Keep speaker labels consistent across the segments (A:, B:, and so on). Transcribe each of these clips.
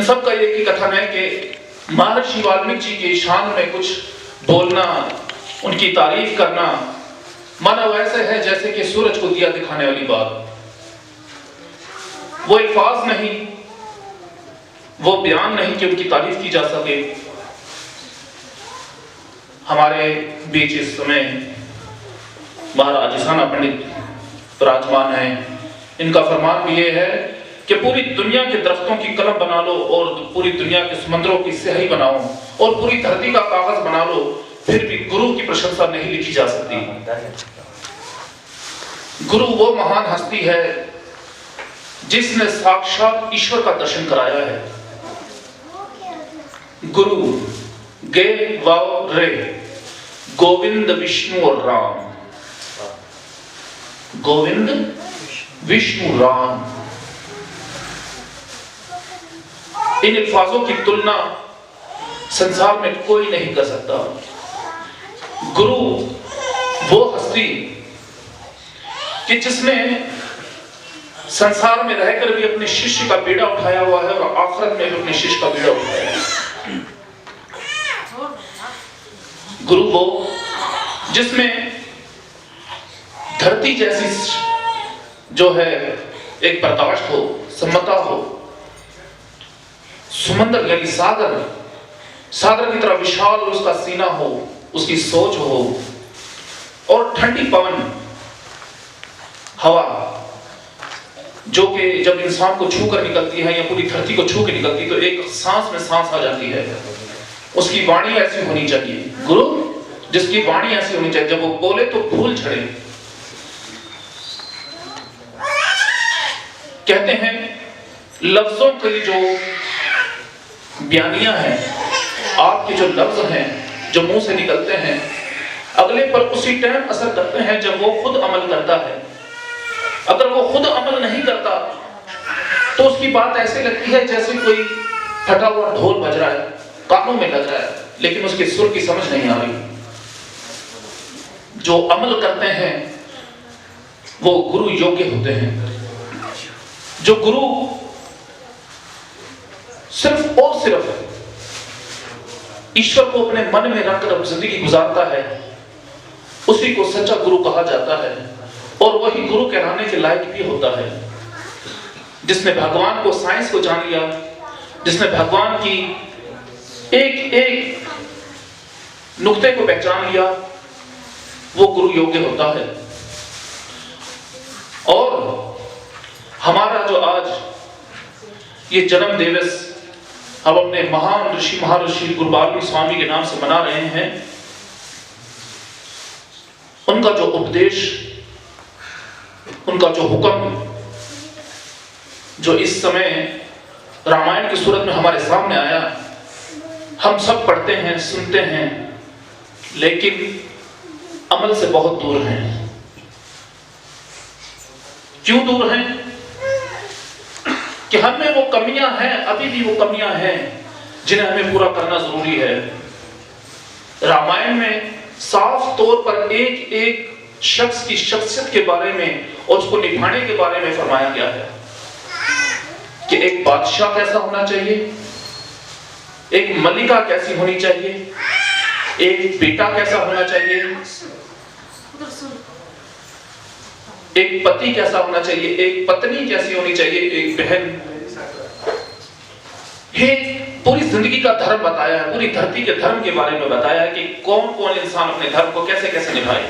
A: सब का एक ही कथन है कि महर्षि वाल्मीकि जी की शान में कुछ बोलना, उनकी तारीफ करना मानो वैसे है जैसे कि सूरज को दिया दिखाने वाली बात। वो अल्फाज नहीं, वो बयान नहीं कि उनकी तारीफ की जा सके। हमारे बीच इस समय महाराज ईसाना पंडित विराजमान हैं। इनका फरमान भी ये है कि पूरी दुनिया के दरख्तों की कलम बना लो और पूरी दुनिया के समुद्रों की स्याही बनाओ और पूरी धरती का कागज बना लो, फिर भी गुरु की प्रशंसा नहीं लिखी जा सकती। गुरु वो महान हस्ती है जिसने साक्षात ईश्वर का दर्शन कराया है। गुरु गे वाव रे गोविंद विष्णु और राम, गोविंद विष्णु राम। इन अल्फाजों की तुलना संसार में कोई नहीं कर सकता। गुरु वो हस्ती कि जिसने संसार में रहकर भी अपने शिष्य का बीड़ा उठाया हुआ है और आखिरत में भी अपने शिष्य का बीड़ा उठाया है। गुरु वो जिसमें धरती जैसी जो है एक बर्दाश्त हो, सम्मता हो, समंदर यानी सागर, सागर की तरह विशाल उसका सीना हो, उसकी सोच हो, और ठंडी पवन हवा जो कि जब इंसान को छू कर निकलती है या पूरी धरती को छू के निकलती है तो एक सांस में सांस आ जाती है। उसकी वाणी ऐसी होनी चाहिए। गुरु जिसकी वाणी ऐसी होनी चाहिए, जब वो बोले तो फूल झड़े। कहते हैं लफ्जों की जो बयानियां हैं, आपके जो लफ्ज हैं जो मुंह से निकलते हैं, अगले पर उसी टाइम असर करते हैं जब वो खुद अमल करता है। अगर वो खुद अमल नहीं करता तो उसकी बात ऐसे लगती है जैसे कोई फटा हुआ ढोल बज रहा है, कानों में लग रहा है, लेकिन उसके सुर की समझ नहीं आ रही। जो अमल करते हैं वो गुरु योग्य होते हैं। जो गुरु सिर्फ और सिर्फ ईश्वर को अपने मन में रखकर जिंदगी गुजारता है, उसी को सच्चा गुरु कहा जाता है और वही गुरु कहलाने के लायक भी होता है। जिसने भगवान को, साइंस को जान लिया, जिसने भगवान की एक एक नुक्ते को पहचान लिया, वो गुरु योग्य होता है। और हमारा जो आज ये जन्म दिवस हम अपने महान ऋषि महर्षि गुरु वाल्मीकि स्वामी के नाम से मना रहे हैं, उनका जो उपदेश, उनका जो हुक्म जो इस समय रामायण की सूरत में हमारे सामने आया, हम सब पढ़ते हैं, सुनते हैं, लेकिन अमल से बहुत दूर हैं। क्यों दूर हैं? कि हमें वो कमियां हैं, अभी भी वो कमियां हैं जिन्हें हमें पूरा करना जरूरी है। रामायण में साफ तौर पर एक एक शख्स की शख्सियत के बारे में और उसको निभाने के बारे में फरमाया गया है कि एक बादशाह कैसा होना चाहिए, एक मलिका कैसी होनी चाहिए, एक बेटा कैसा होना चाहिए, एक पति कैसा होना चाहिए, एक पत्नी कैसी होनी चाहिए, एक बहन। ये पूरी जिंदगी का धर्म बताया है, पूरी धरती के धर्म के बारे में बताया है कि कौन कौन इंसान अपने धर्म को कैसे कैसे निभाए।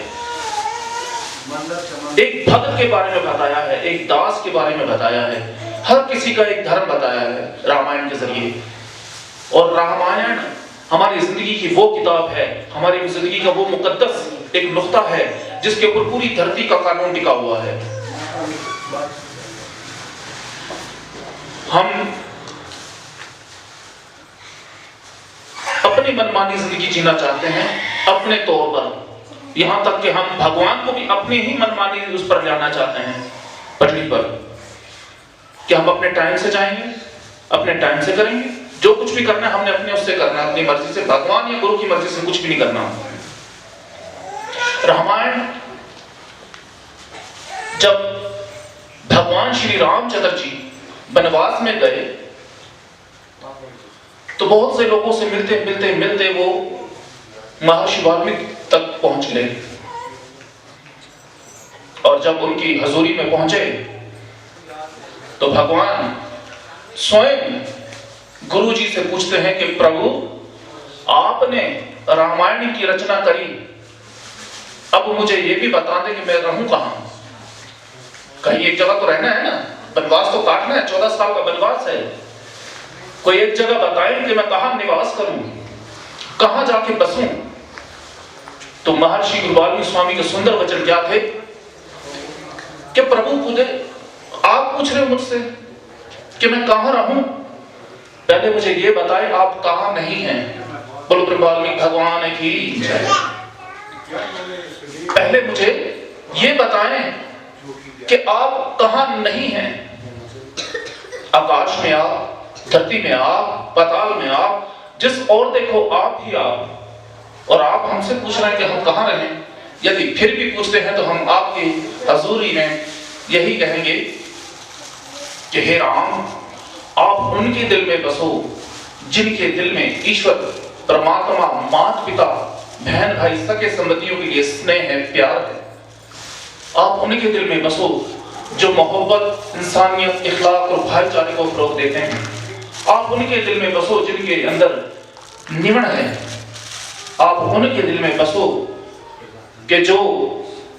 A: एक भक्त के बारे में बताया है, एक दास के बारे में बताया है, हर किसी का एक धर्म बताया है रामायण के जरिए। और रामायण हमारी जिंदगी की वो किताब है, हमारी जिंदगी का वो मुकद्दस एक नुक्ता है जिसके ऊपर पूरी धरती का कानून टिका हुआ है। हम अपनी मनमानी जिंदगी जीना चाहते हैं अपने तौर पर, यहां तक कि हम भगवान को भी अपनी ही मनमानी उस पर लाना चाहते हैं पटरी पर, कि हम अपने टाइम से जाएंगे, अपने टाइम से करेंगे, जो कुछ भी करना है हमने अपने उससे करना, अपनी मर्जी से, भगवान या गुरु की मर्जी से कुछ भी नहीं करना। रामायण जब भगवान श्री रामचंद्र जी वनवास में गए तो बहुत से लोगों से मिलते मिलते मिलते वो महर्षि वाल्मीकि तक पहुंच गए। और जब उनकी हजूरी में पहुंचे तो भगवान स्वयं गुरु जी से पूछते हैं कि प्रभु, आपने रामायण की रचना करी, अब मुझे ये भी बता दें कि मैं रहूं कहां। कहीं एक जगह तो रहना है ना, वनवास तो काटना है, 14 साल का वनवास है। कोई एक जगह बताएं कि मैं कहां निवास करूं, कहां जाके बसूं। तो महर्षि गुरु वाल्मीकि स्वामी के सुंदर वचन क्या थे कि प्रभु मुझे आप पूछ रहे हो मुझसे कि मैं कहां रहूं, पहले मुझे ये बताएं आप कहां नहीं हैं। बोलो गुरु वाल्मीकि भगवान की जय। पहले मुझे ये बताएं कि आप कहां नहीं हैं। आकाश में आप, धरती में आप, पाताल में आप, जिस ओर देखो आप ही आप। और आप हमसे पूछ रहे हैं कि हम कहां रहें। यदि फिर भी पूछते हैं तो हम आपकी हजूरी में यही कहेंगे कि हे राम, आप उनके दिल में बसो जिनके दिल में ईश्वर परमात्मा, माता पिता, बहन भाई, सगे संबंधियों के लिए स्नेह है, प्यार है। आप उनके दिल में बसो जो मोहब्बत, इंसानियत, इखलाक और भाईचारे को फरोग देते हैं। आप उनके दिल में बसो जिनके अंदर निमण है। आप उनके दिल में बसो कि जो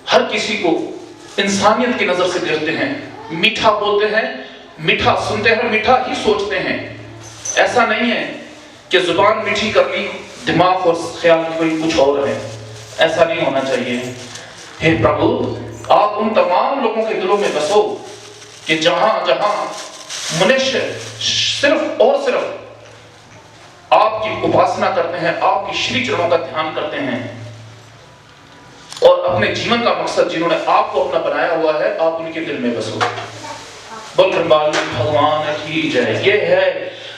A: हर किसी को इंसानियत की नजर से देखते हैं, मीठा बोलते हैं, मीठा सुनते हैं, मीठा ही सोचते हैं। ऐसा नहीं है कि जुबान मीठी कर ली, दिमाग और ख्याल कोई कुछ और है। ऐसा नहीं होना चाहिए। हे प्रभु, आप उन तमाम लोगों के दिलों में बसो कि जहां जहां मनुष्य सिर्फ और सिर्फ आपकी उपासना करते हैं, आपकी श्री चरणों का ध्यान करते हैं और अपने जीवन का मकसद जिन्होंने आपको अपना बनाया हुआ है, आप उनके दिल में बसो। बोल वाल्मीकि भगवान की जय। ये है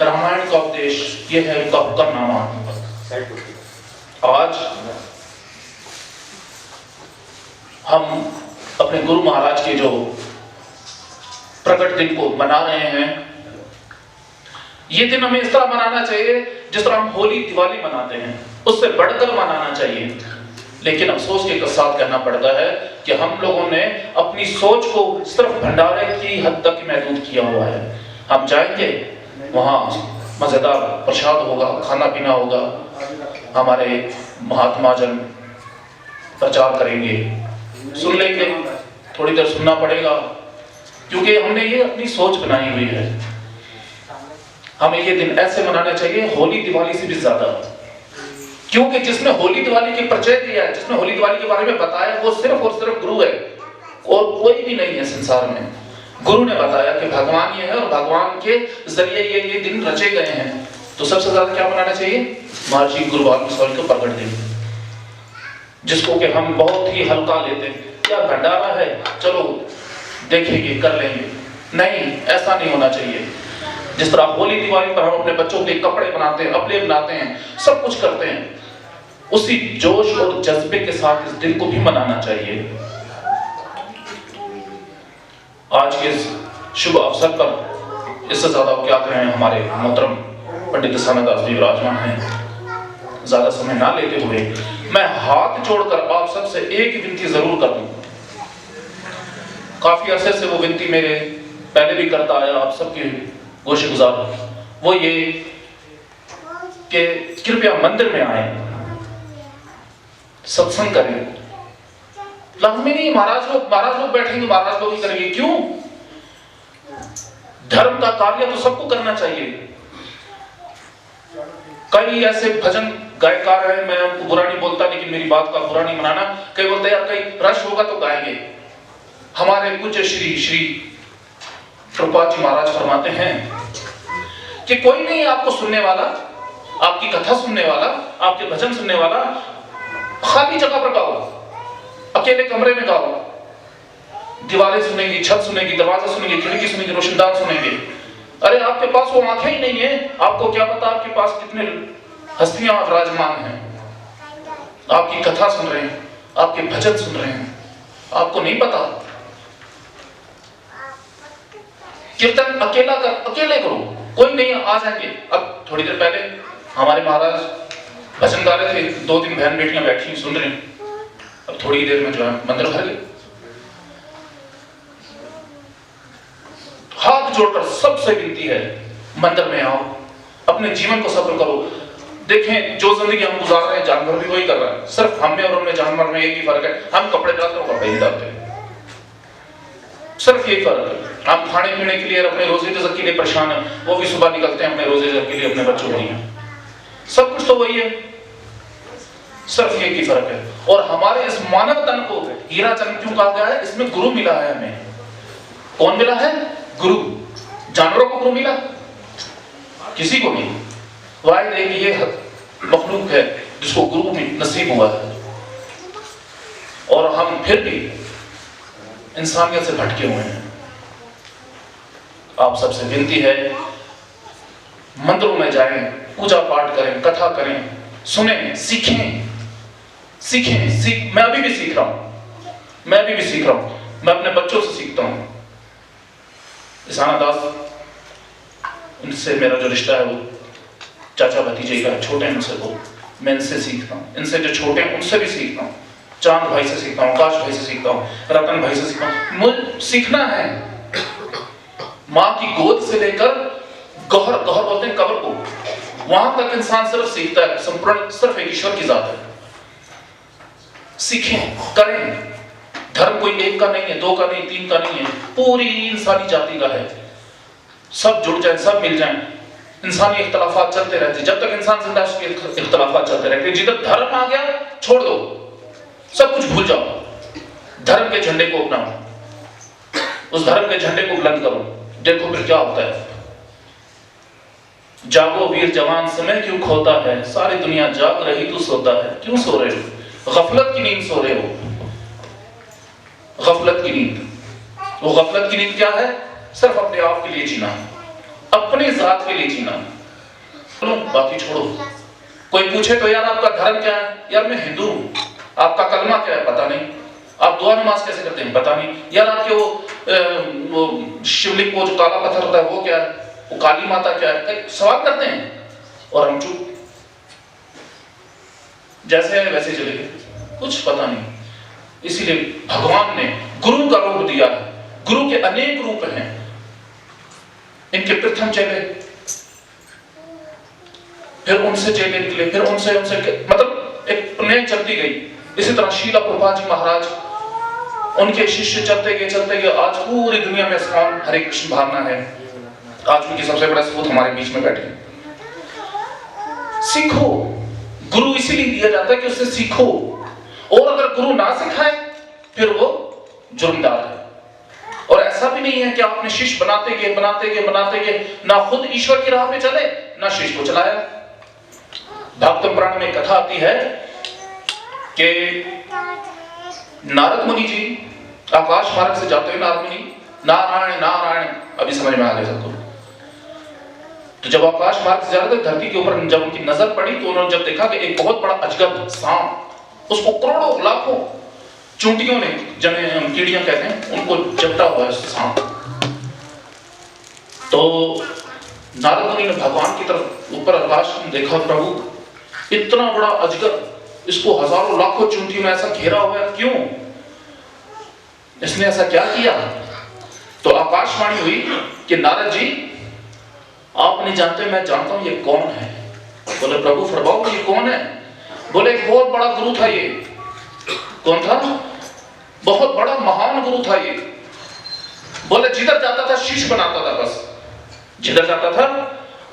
A: रामायण का उपदेश, ये है उनका हुक्मनामा। आज हम अपने गुरु महाराज के जो प्रकट दिन को मना रहे हैं, ये दिन हमें इस तरह मनाना चाहिए जिस तरह हम होली दिवाली मनाते हैं, उससे बढ़कर मनाना चाहिए। लेकिन अफसोस के साथ कहना पड़ता है कि हम लोगों ने अपनी सोच को सिर्फ भंडारे की हद तक महदूद किया हुआ है। हम जाएंगे, वहाँ मजेदार प्रसाद होगा, खाना पीना होगा, हमारे महात्मा जन प्रचार करेंगे, सुन लेंगे, थोड़ी देर सुनना पड़ेगा, क्योंकि हमने ये अपनी सोच बनाई हुई है। हमें ये दिन ऐसे मनाना चाहिए, होली दिवाली से भी ज्यादा, क्योंकि जिसने होली दिवाली के परिचय दिया है, जिसने होली दिवाली के बारे में बताया, वो सिर्फ और सिर्फ गुरु है और कोई भी नहीं है संसार में। गुरु ने बताया कि भगवान ये है और भगवान के जरिए ये दिन रचे गए हैं। तो सबसे ज्यादा क्या मनाना चाहिए? महर्षि गुरु वाल्मीकि स्वामी को प्रकट दिन, जिसको कि हम बहुत ही हल्का लेते हैं। क्या भंडारा है, चलो देखेंगे, कर लेंगे। नहीं, ऐसा नहीं होना चाहिए। जिस तरह होली दिवाली पर हम अपने बच्चों के कपड़े बनाते हैं, अपने बनाते हैं, सब कुछ करते हैं, उसी जोश और जज्बे के साथ इस दिन को भी मनाना चाहिए। आज के इस शुभ अवसर पर इससे ज्यादा क्या कहें, हमारे मोहतरम पंडित दशानंद जी विराजमान हैं। ज्यादा समय ना लेते हुए मैं हाथ जोड़कर आप सबसे एक विनती जरूर करूं। काफी अरसे से वो विनती मेरे पहले भी करता आया, आप सबके गोशगुजार, वो ये कि कृपया मंदिर में आए, सत्संग करें। लाजमी नहीं महाराज लोग बैठेंगे, महाराज लोग ही करेंगे, क्यों? धर्म का कार्य तो सबको करना चाहिए। कई ऐसे भजन गायकार हैं, मैं उनको बुरा नहीं बोलता, लेकिन मेरी बात का बुरा नहीं मनाना। कई बोलते यार कई रश होगा तो गाएंगे। हमारे पूज्य श्री कृपा जी महाराज फरमाते हैं कि कोई नहीं आपको सुनने वाला, आपकी कथा सुनने वाला, आपके भजन सुनने वाला। खाली जगह पर गाओ, अकेले कमरे में गाओ, दीवारें सुनेंगी, छत सुनेगी, दरवाजा सुनेंगे, खिड़की सुनेंगी, रोशनदान सुनेंगे। अरे आपके पास वो आंखें ही नहीं है, आपको क्या पता आपके पास कितने हस्तियां विराजमान हैं, आपकी कथा सुन रहे हैं, आपके भजन सुन रहे हैं, आपको नहीं पता। कीर्तन अकेले करो, कोई नहीं, आ जाएंगे। अब थोड़ी देर पहले हमारे महाराज भजन गा रहे थे, 2-3 बहन बेटियां बैठी सुन रही। अब थोड़ी देर में जो है मंदिर भर गए। हाथ जोड़कर सबसे विनती है, मंदिर में आओ, अपने जीवन को सफल करो। देखें, जो जिंदगी हम गुजार रहे हैं जानवर भी वही कर रहा है। सिर्फ हम में और उनमें जानवर में एक ही फर्क है, हम कपड़े डालते हैं, कपड़े नहीं डालते। सिर्फ यही फर्क है। हम खाने पीने के लिए अपने रोजे रिज़्क़ के लिए परेशान है, वो भी सुबह निकलते हैं अपने रोजे रिज़्क़ के लिए, अपने बच्चों के लिए। सब कुछ तो वही है, सिर्फ एक ही फर्क है। और हमारे इस मानव तन को हीरा चंद क्यों कहा गया है? इसमें गुरु मिला है हमें। कौन मिला है? गुरु। जानवरों को गुरु मिला? किसी को नहीं। वाहिद एक ये मखलूक है जिसको गुरु में नसीब हुआ है। और हम फिर भी इंसानियत से भटके हुए हैं। आप सबसे विनती है, मंदिरों में जाएं, पूजा पाठ करें, कथा करें, सुनें, सीखें। मैं अभी भी सीख रहा हूं, मैं अपने बच्चों से सीखता हूं। ईसाना दास, उनसे मेरा जो रिश्ता है वो चाचा भतीजे का है, छोटे हैं मुझसे वो, मैं इनसे सीखता हूँ। इनसे जो छोटे हैं उनसे भी सीखता हूँ। चांद भाई से सीखता हूँ, आकाश भाई से सीखता हूँ, रतन भाई से सीखता हूँ। मुझे सीखना है। माँ की गोद से लेकर गहर बोलते हैं कब्र को, वहां तक इंसान सिर्फ सीखता है। संपूर्ण सिर्फ एक ईश्वर की जात है। सीखें, करें। धर्म कोई एक का नहीं है, 2 का नहीं, 3 का नहीं है, पूरी इंसानी जाति का है। सब जुड़ जाए, सब मिल जाए। इंसानी इख्तलाफात चलते रहते, जब तक इंसान जिंदा है उसके इख्तलाफात चलते रहते। जिधर धर्म आ गया छोड़ दो, सब कुछ भूल जाओ, धर्म के झंडे को अपनाओ, उस धर्म के झंडे को बुलंद करो। देखो फिर क्या होता है। जागो वीर जवान, समय क्यों खोता है, सारी दुनिया जाग रही तू सोता है। क्यों सो रहे हो? गफलत की नींद सो रहे हो, गफलत की नींद। वो गफलत की नींद क्या है? सिर्फ अपने आप के लिए जीना, अपने जात के लिए जीना, बाकी छोड़ो। कोई पूछे तो यार आपका धर्म क्या है? यार मैं हिंदू हूं। आपका कलमा क्या है? पता नहीं। आप दुआ नमाज कैसे करते हैं? पता नहीं। यार आपके वो शिवलिंग को जो काला पत्थर होता है वो क्या है? वो काली माता क्या है? सवाल करते हैं और हम चुप, जैसे है वैसे चले गए, कुछ पता नहीं। इसीलिए भगवान ने गुरु का रूप दिया है। गुरु के अनेक रूप हैं। इनके प्रथम चेले, फिर उनसे चेले निकले, फिर उनसे मतलब एक नई चलती गई। इसी तरह शीला प्रभुपाद जी महाराज, उनके शिष्य चलते गए। आज पूरी दुनिया में इस्कॉन हरे कृष्ण भावना है। आज उनकी सबसे बड़ा सपूत हमारे बीच में बैठे। सीखो। गुरु इसीलिए दिया जाता है कि उससे सीखो। और अगर गुरु ना सिखाए फिर वो जुर्मदार है। और ऐसा भी नहीं है कि आपने शिष्य बनाते गए ना खुद ईश्वर की राह पे चले ना शिष्य को चलाया। भागवतम पुराण में कथा आती है कि नारद मुनि जी आकाश मार्ग से जाते हुए, नारद मुनि नारायण नारायण, अभी समझ में आ गया सबको। तो जब आकाश मार्ग से जा रहे थे, धरती के ऊपर जब उनकी नजर पड़ी तो उन्होंने जब देखा कि एक बहुत बड़ा अजगर सांप, उसको करोड़ों लाखों चूंटियों ने, जिन्हें कीड़ियां कहते हैं, उनको जपटा हुआ है सांप। तो नारद मुनि ने भगवान की तरफ ऊपर आकाश में देखा, प्रभु इतना बड़ा अजगर, इसको हजारों लाखों चूंटियों में ऐसा घेरा हुआ है, क्यों? इसने ऐसा क्या किया? तो आकाशवाणी हुई कि नारद जी आप नहीं जानते, मैं जानता हूं ये कौन है। बोले प्रभु फरमाओ ये कौन है? बोले एक बहुत बड़ा गुरु था ये। कौन था? बहुत बड़ा महान गुरु था ये। बोले जिधर जाता था शिष्य बनाता था, बस जिधर जाता था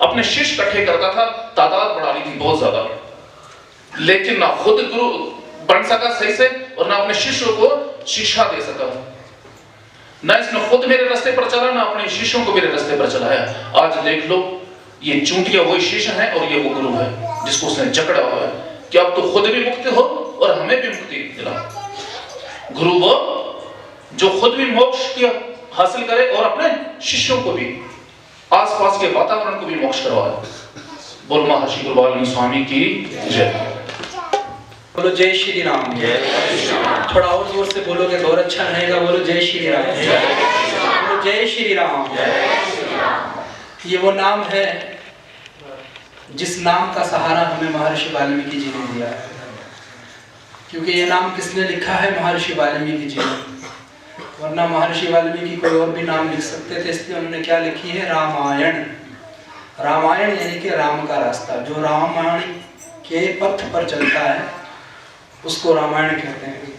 A: अपने शिष्य इकट्ठे करता था, तादाद बढ़ा ली थी बहुत ज्यादा, लेकिन ना खुद गुरु बन सका सही से और ना अपने शिष्यों को शिक्षा दे सका। ना इसने खुद मेरे रास्ते पर चला, ना अपने शिष्यों को मेरे रास्ते पर चलाया। आज देख लो, ये चूंटियां वही शिष्य हैं और ये वो गुरु है जिसको उसने जकड़ा हुआ है कि अब तो खुद भी मुक्त हो और हमें भी मुक्ति दिला। गुरु वो जो खुद भी मोक्ष किया हासिल करे और अपने शिष्यों को भी, आसपास के वातावरण को भी मोक्ष करवाए। बोल महर्षि गुरु वाल्मीकि स्वामी की जय।
B: बोलो जय श्री राम। थोड़ा और जोर से बोलोगे तो और अच्छा रहेगा। बोलो जय श्री राम। बोलो जय श्री राम। ये वो नाम है जिस नाम का सहारा हमें महर्षि वाल्मीकि जी ने दिया है, क्योंकि ये नाम किसने लिखा है? महर्षि वाल्मीकि जी ने। वरना महर्षि वाल्मीकि कोई और भी नाम लिख सकते थे, इसलिए उन्होंने क्या लिखी है? रामायण। रामायण यानी कि राम का रास्ता, जो रामायण के पथ पर चलता है उसको रामायण कहते हैं।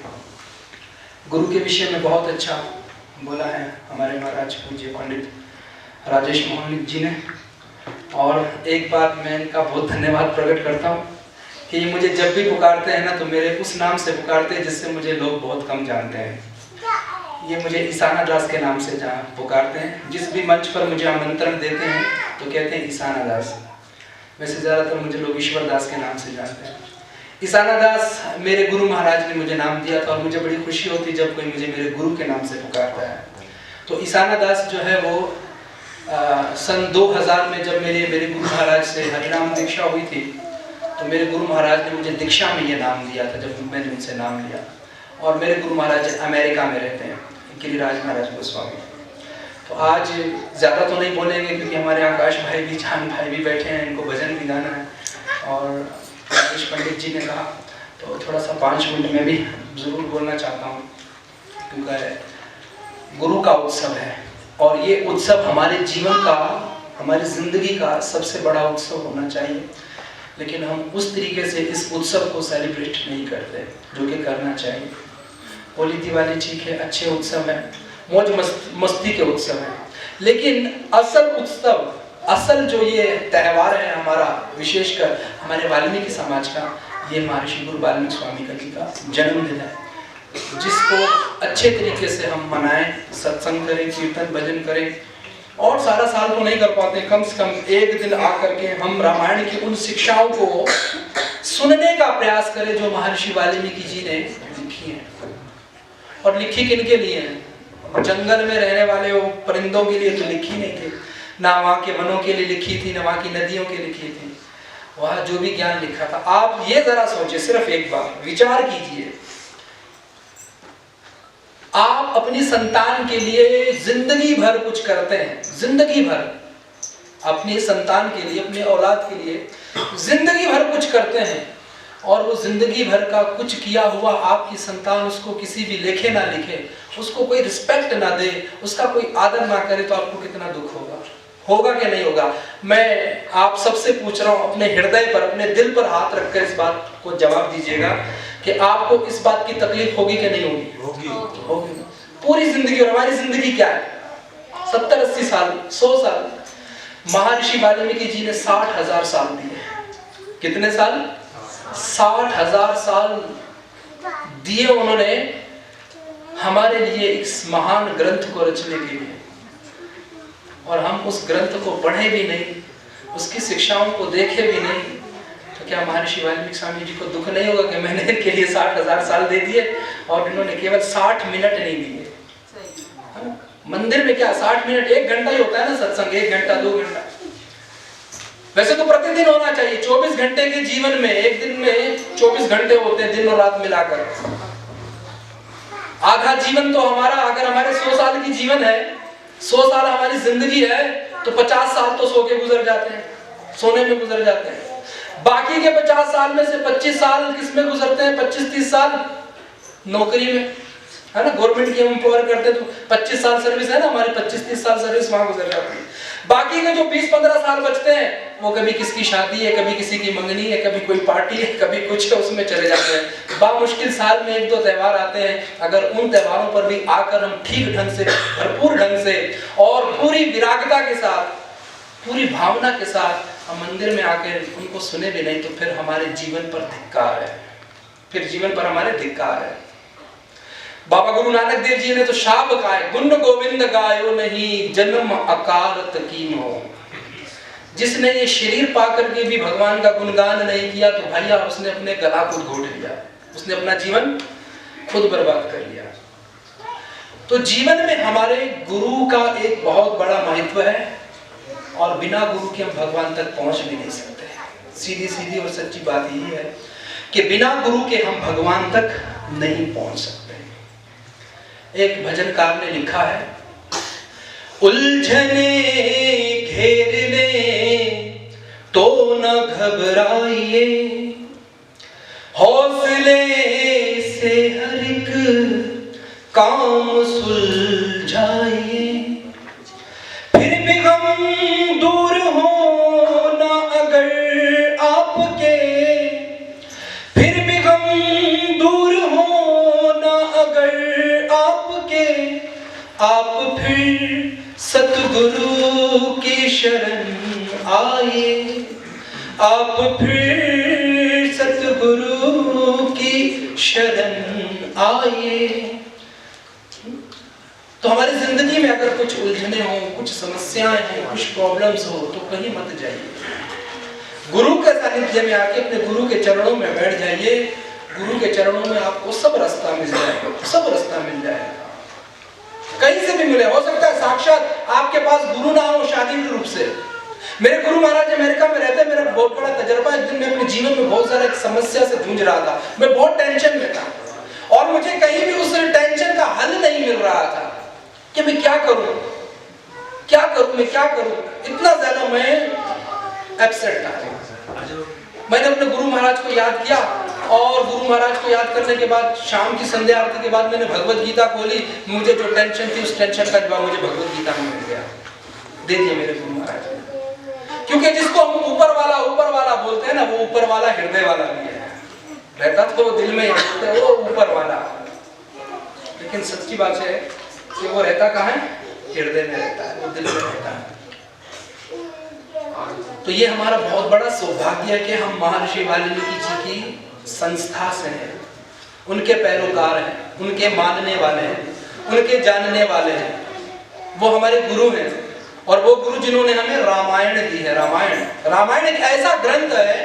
B: गुरु के विषय में बहुत अच्छा बोला है हमारे महाराज पूज्य पंडित राजेश मोहन जी ने। और एक बात मैं इनका बहुत धन्यवाद प्रकट करता हूँ कि ये मुझे जब भी पुकारते हैं ना, तो मेरे उस नाम से पुकारते हैं जिससे मुझे लोग बहुत कम जानते हैं। ये मुझे ईशाना दास के नाम से पुकारते हैं। जिस भी मंच पर मुझे आमंत्रण देते हैं तो कहते हैं ईशाना दास। वैसे ज़्यादातर मुझे लोग ईश्वर दास के नाम से जानते हैं। ईशाना दास मेरे गुरु महाराज ने मुझे नाम दिया था, और मुझे बड़ी खुशी होती जब कोई मुझे मेरे गुरु के नाम से पुकारता है। तो ईशाना दास जो है वो सन 2000 में जब मेरे गुरु महाराज से हरिनाम दीक्षा हुई थी, तो मेरे गुरु महाराज ने मुझे दीक्षा में ये नाम दिया था जब मैंने उनसे नाम लिया। और मेरे गुरु महाराज अमेरिका में रहते हैं, गिरिराज महाराज गोस्वामी। तो आज ज़्यादा तो नहीं बोलेंगे क्योंकि हमारे आकाश भाई भी, जान भाई भी बैठे हैं, इनको भजन भी गाना है। और राजेश पंडित जी ने कहा तो थोड़ा सा 5 मिनट में भी ज़रूर बोलना चाहता हूँ, क्योंकि गुरु का उत्सव है और ये उत्सव हमारे जीवन का, हमारी ज़िंदगी का सबसे बड़ा उत्सव होना चाहिए। लेकिन हम उस तरीके से इस उत्सव को सेलिब्रेट नहीं करते जो कि करना चाहिए। होली दिवाली ठीक है, अच्छे उत्सव है, मौज मस्ती के उत्सव है, लेकिन असल उत्सव, असल जो ये त्यौहार है हमारा, विशेषकर हमारे वाल्मीकि समाज का, ये महर्षि गुरु वाल्मीकि स्वामी जी का जन्मदिन है, जिसको अच्छे तरीके से हम मनाएं, सत्संग करें, कीर्तन भजन करें। और सारा साल तो नहीं कर पाते, कम से कम एक दिन आकर के हम रामायण की उन शिक्षाओं को सुनने का प्रयास करें जो महर्षि वाल्मीकि जी ने लिखी है। और लिखी किनके लिए है? जंगल में रहने वाले वो परिंदों के लिए तो लिखी नहीं थी, ना वहाँ के वनों के लिए लिखी थी, ना वहाँ की नदियों के लिए लिखी थी। वहाँ जो भी ज्ञान लिखा था, आप ये जरा सोचिए, सिर्फ एक बार विचार कीजिए, आप अपनी संतान के लिए जिंदगी भर कुछ करते हैं, जिंदगी भर अपनी संतान के लिए, अपने औलाद के लिए जिंदगी भर कुछ करते हैं, और वो जिंदगी भर का कुछ किया हुआ आपकी संतान उसको किसी भी लेखे ना लिखे, उसको कोई रिस्पेक्ट ना दे, उसका कोई आदर ना करे, तो आपको कितना दुख होगा? होगा कि नहीं होगा? मैं आप सबसे पूछ रहा हूँ, अपने हृदय पर, अपने दिल पर हाथ रखकर इस बात को जवाब दीजिएगा कि आपको इस बात की तकलीफ होगी कि नहीं होगी? होगी। पूरी जिंदगी। और हमारी जिंदगी क्या है? 70-80 साल, 100 साल। महर्षि वाल्मीकि जी ने 60,000 साल दिए। कितने साल? 60,000 साल दिए उन्होंने हमारे लिए इस महान ग्रंथ को रचने के लिए, और हम उस ग्रंथ को पढ़े भी नहीं, उसकी शिक्षाओं को देखे भी नहीं, तो क्या महर्षि वाल्मीकि स्वामी जी को दुख नहीं होगा कि मैंने इनके लिए 60,000 साल दे दिए और इन्होंने केवल 60 मिनट नहीं दिए? मंदिर में क्या 60 मिनट, 1 घंटा ही होता है ना सत्संग, 1 घंटा 2 घंटा। वैसे तो प्रतिदिन होना चाहिए। 24 घंटे के जीवन में एक दिन में 24 घंटे होते हैं, दिन और रात मिलाकर। आधा जीवन तो हमारा, अगर हमारे 100 साल की जीवन है, 100 साल हमारी जिंदगी है, तो 50 साल तो सो के गुजर जाते हैं, सोने में गुजर जाते हैं। बाकी के 50 साल में से 25 साल किस में गुजरते हैं? 25-30 साल नौकरी में, है ना? गवर्नमेंट की हम एम्प्लॉयर करते हैं तो 25 साल सर्विस है ना हमारी, 25-30 साल सर्विस वहां गुजर जाती है। बाकी के जो 20-15 साल बचते हैं, वो कभी किसकी शादी है, कभी किसी की मंगनी है, कभी कोई पार्टी है, कभी कुछ है, उसमें चले जाते हैं। बामुश्किल साल में 1-2 त्यौहार आते हैं। अगर उन त्योहारों पर भी आकर हम ठीक ढंग से, भरपूर ढंग से और पूरी विरागता के साथ, पूरी भावना के साथ हम मंदिर में आकर उनको सुने भी नहीं, तो फिर हमारे जीवन पर धिक्कार है, फिर जीवन पर हमारे धिक्कार है। बाबा गुरु नानक देव जी ने तो शाप कहा है, गुण गोविंद गायो नहीं, जन्म अकारत कीन्हो। जिसने ये शरीर पाकर के भी भगवान का गुणगान नहीं किया, तो भैया उसने अपने गला को घोट लिया, उसने अपना जीवन खुद बर्बाद कर लिया। तो जीवन में हमारे गुरु का एक बहुत बड़ा महत्व है, और बिना गुरु के हम भगवान तक पहुंच भी नहीं सकते। सीधी सीधी और सच्ची बात यही है कि बिना गुरु के हम भगवान तक नहीं पहुंच सकते। एक भजनकार ने लिखा है, उलझने घेर ले तो न घबराइए, हौसले से हर एक काम सुलझाइए। फिर भी गम दूर हो ना अगर आपके, फिर भी गम दूर हो ना अगर आपके, आप फिर सतगुरु की शरण आइए, आप फिर सतगुरु की शरण आइए। तो हमारी जिंदगी में अगर कुछ उलझने हो, कुछ समस्याएं हो, कुछ प्रॉब्लम्स हो, तो कहीं मत जाइए, गुरु के सानिध्य में आके अपने गुरु के चरणों में बैठ जाइए। गुरु के चरणों में आपको सब रास्ता मिल जाएगा, सब रास्ता मिल जाएगा, कहीं से भी मिले। हो सकता है साक्षात आपके पास गुरु ना हो शारीरिक रूप से। मेरे गुरु महाराज अमेरिका में रहते, मेरा बहुत बड़ा तजर्बा। एक दिन मैं अपने जीवन में बहुत सारा समस्या से जूझ रहा था, मैं बहुत टेंशन में था और मुझे कहीं भी उस टेंशन का हल नहीं मिल रहा था कि मैं क्या करूं, क्या करूं, मैं क्या करूं। इतना ज्यादा मैं अपसेट था। मैंने अपने गुरु महाराज को याद किया और गुरु महाराज को याद करने के बाद शाम की संध्या आरती के बाद मैंने भगवत गीता खोली। मुझे जो टेंशन थी उस टेंशन का जवाब मुझे भगवत गीता में मिल गया, दे दिया मेरे गुरु महाराज ने। क्योंकि जिसको हम ऊपर वाला बोलते हैं ना, वो ऊपर वाला हृदय वाला भी है, रहता तो दिल में बोलते हैं वो ऊपर वाला, लेकिन सच्ची बात है कि वो रहता कहाँ है? हृदय में रहता है, वो दिल में रहता है। तो ये हमारा बहुत बड़ा सौभाग्य है कि हम महर्षि वाल्मीकि जी की संस्था से हैं, उनके पैरोकार हैं, उनके मानने वाले हैं, उनके जानने वाले हैं। वो हमारे गुरु हैं और वो गुरु जिन्होंने हमें रामायण दी है। रामायण एक ऐसा ग्रंथ है,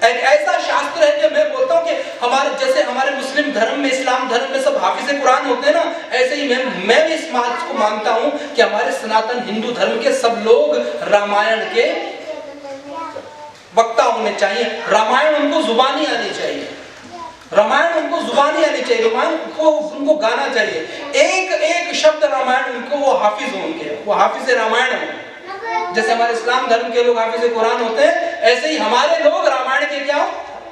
B: एक ऐसा शास्त्र है कि मैं बोलता हूँ कि हमारे जैसे हमारे मुस्लिम धर्म में, इस्लाम धर्म में सब हाफिज़े कुरान होते हैं ना, ऐसे ही मैं इस बात को मानता हूँ कि हमारे सनातन हिंदू धर्म के सब लोग रामायण के वक्ता होने चाहिए। रामायण उनको जुबानी आनी चाहिए, रामायण उनको जुबानी आनी चाहिए, रामायण को उनको गाना चाहिए। एक एक शब्द रामायण उनको, वो हाफिज हो, उनके वो हाफिज रामायण हो। जैसे हमारे इस्लाम धर्म के लोग हाफिज कुरान होते हैं, ऐसे ही हमारे लोग रामायण के क्या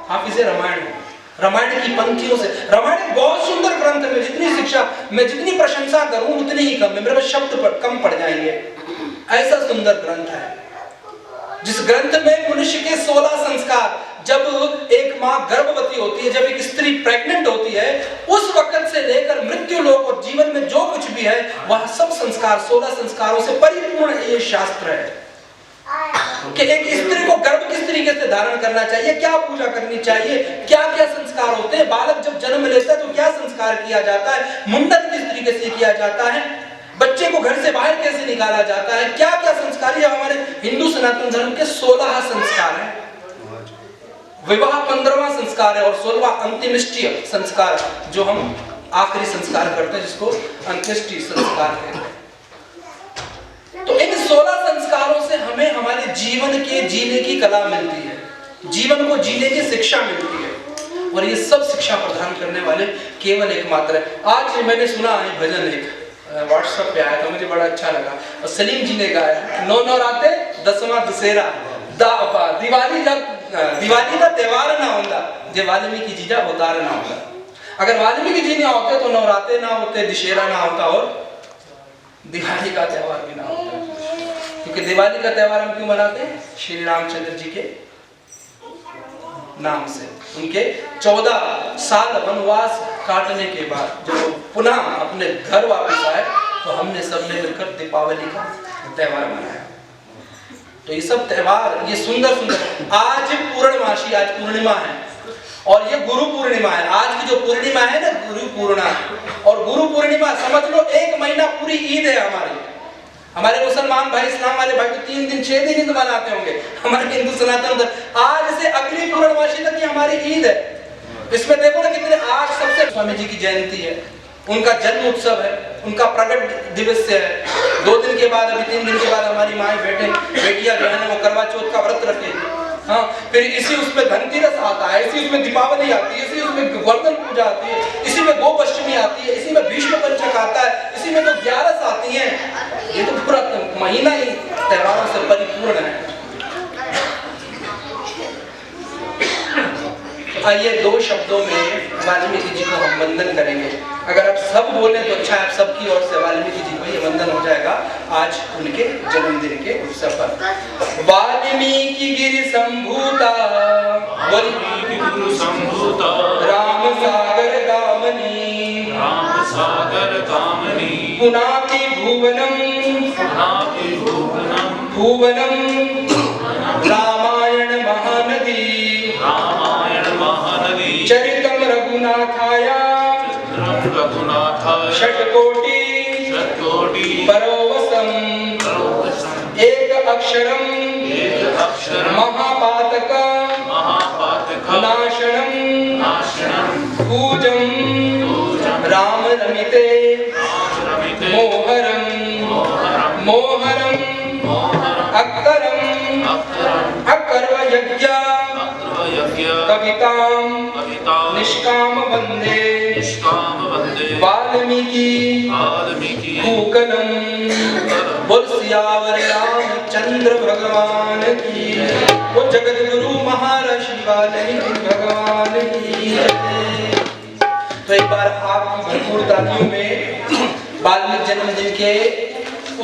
B: हाफिज रामायण हो। रामायण की पंक्तियों से, रामायण एक बहुत सुंदर ग्रंथ है। जितनी शिक्षा, मैं जितनी प्रशंसा करूं उतनी ही कम है, मेरे पास शब्द कम पड़ जाएंगे। ऐसा सुंदर ग्रंथ है जिस ग्रंथ में मनुष्य के 16 संस्कार, जब एक माँ गर्भवती होती है, जब एक स्त्री प्रेग्नेंट होती है, उस वक्त से लेकर मृत्यु लोक और जीवन में जो कुछ भी है, वह सब संस्कार 16 संस्कारों से परिपूर्ण ये शास्त्र है कि एक स्त्री को गर्भ किस तरीके से धारण करना चाहिए, क्या पूजा करनी चाहिए, क्या क्या संस्कार होते हैं, बालक जब जन्म लेता है तो क्या संस्कार किया जाता है, मुंडन किस तरीके से किया जाता है, बच्चे को घर से बाहर कैसे निकाला जाता है, क्या क्या संस्कार। ये हमारे हिंदू सनातन धर्म के 16 संस्कार हैं। विवाह 15वां संस्कार है और 16वां अंत्येष्टि संस्कार, जो हम आखिरी संस्कार करते हैं, जिसको अंत्येष्टि संस्कार कहते हैं। तो इन 16 संस्कारों से हमें हमारे जीवन के जीने की कला मिलती है, जीवन को जीने की शिक्षा मिलती है, और ये सब शिक्षा प्रदान करने वाले केवल एकमात्र है। आज मैंने सुना है भजन, एक व्हाट्सएप पे आया था, मुझे बड़ा अच्छा लगा, और सलीम जी ने गाया, नौ नवराते 10वां दशहरा, दिवाली का त्योहार ना होता जे वाल्मीकि जी का अवतार ना होता। अगर वाल्मीकि जी ना होते तो नवरात्रे ना होते, दशहरा ना होता और दिवाली का त्योहार भी ना होता। क्योंकि दिवाली का त्योहार हम क्यों मनाते हैं? श्री रामचंद्र जी के नाम से। उनके 14 साल वनवास काटने के बाद जब पुनः अपने घर वापस आए, तो हमने सबने मिलकर दीपावली का त्योहार मनाया। तो ये सब त्योहार, ये सुंदर सुंदर, आज पूर्णमासी, आज पूर्णिमा है और ये गुरु पूर्णिमा है। आज की जो पूर्णिमा है ना, गुरु पूर्णिमा, और गुरु पूर्णिमा समझ लो 1 महीना पूरी ईद है हमारी। हमारे मुसलमान भाई, इस्लाम वाले भाई तो 3 दिन 6 दिन ईद मनाते होंगे। हमारे हिंदू सनातन धर्म आज से अगली पूर्णमासी तक की हमारी ईद है। इसमें देखो ना कितने, आज सबसे स्वामी जी की जयंती है, उनका जन्म उत्सव है, उनका प्रकट दिवस है। 2 दिन के बाद, अभी 3 दिन के बाद हमारी माएँ बेटियां जो है ना, वो करवा चौथ का व्रत रखेगी। हाँ, फिर इसी उसमें धनतेरस आता है, इसी उसमें दीपावली आती है, इसी उसमें गोवर्धन पूजा आती है, इसी में गोपष्टमी आती है, इसी में भीष्म पंचक आता है, इसी में तो 11 आती हैं। ये तो पूरा महीना ही त्योहारों से परिपूर्ण है। शब्दों में वाल्मीकि जी को हम वंदन करेंगे। अगर आप सब बोले तो अच्छा, आप सबकी ओर से वाल्मीकि जी को ये वंदन हो जाएगा आज उनके जन्मदिन के उत्सव पर। वाल्मीकि गिरि संभूता राम सागर गामनी पुनाति भुवनम रामायण महानदी चरितम रघुनाथाया षट्कोटि परोवसम एक अक्षरम महापातक नाशनम पूजम राम रमिते मोहरम अकर्व यज्ञ कविताम निष्काम वंदे वाल्मीकि पूकलम। बोल सियावर रामचंद्र भगवान की, वो जगत गुरु महर्षि वाल्मीकि भगवान की। तो एक बार आप भरपूर तालियों में वाल्मीकि जन्मदिन के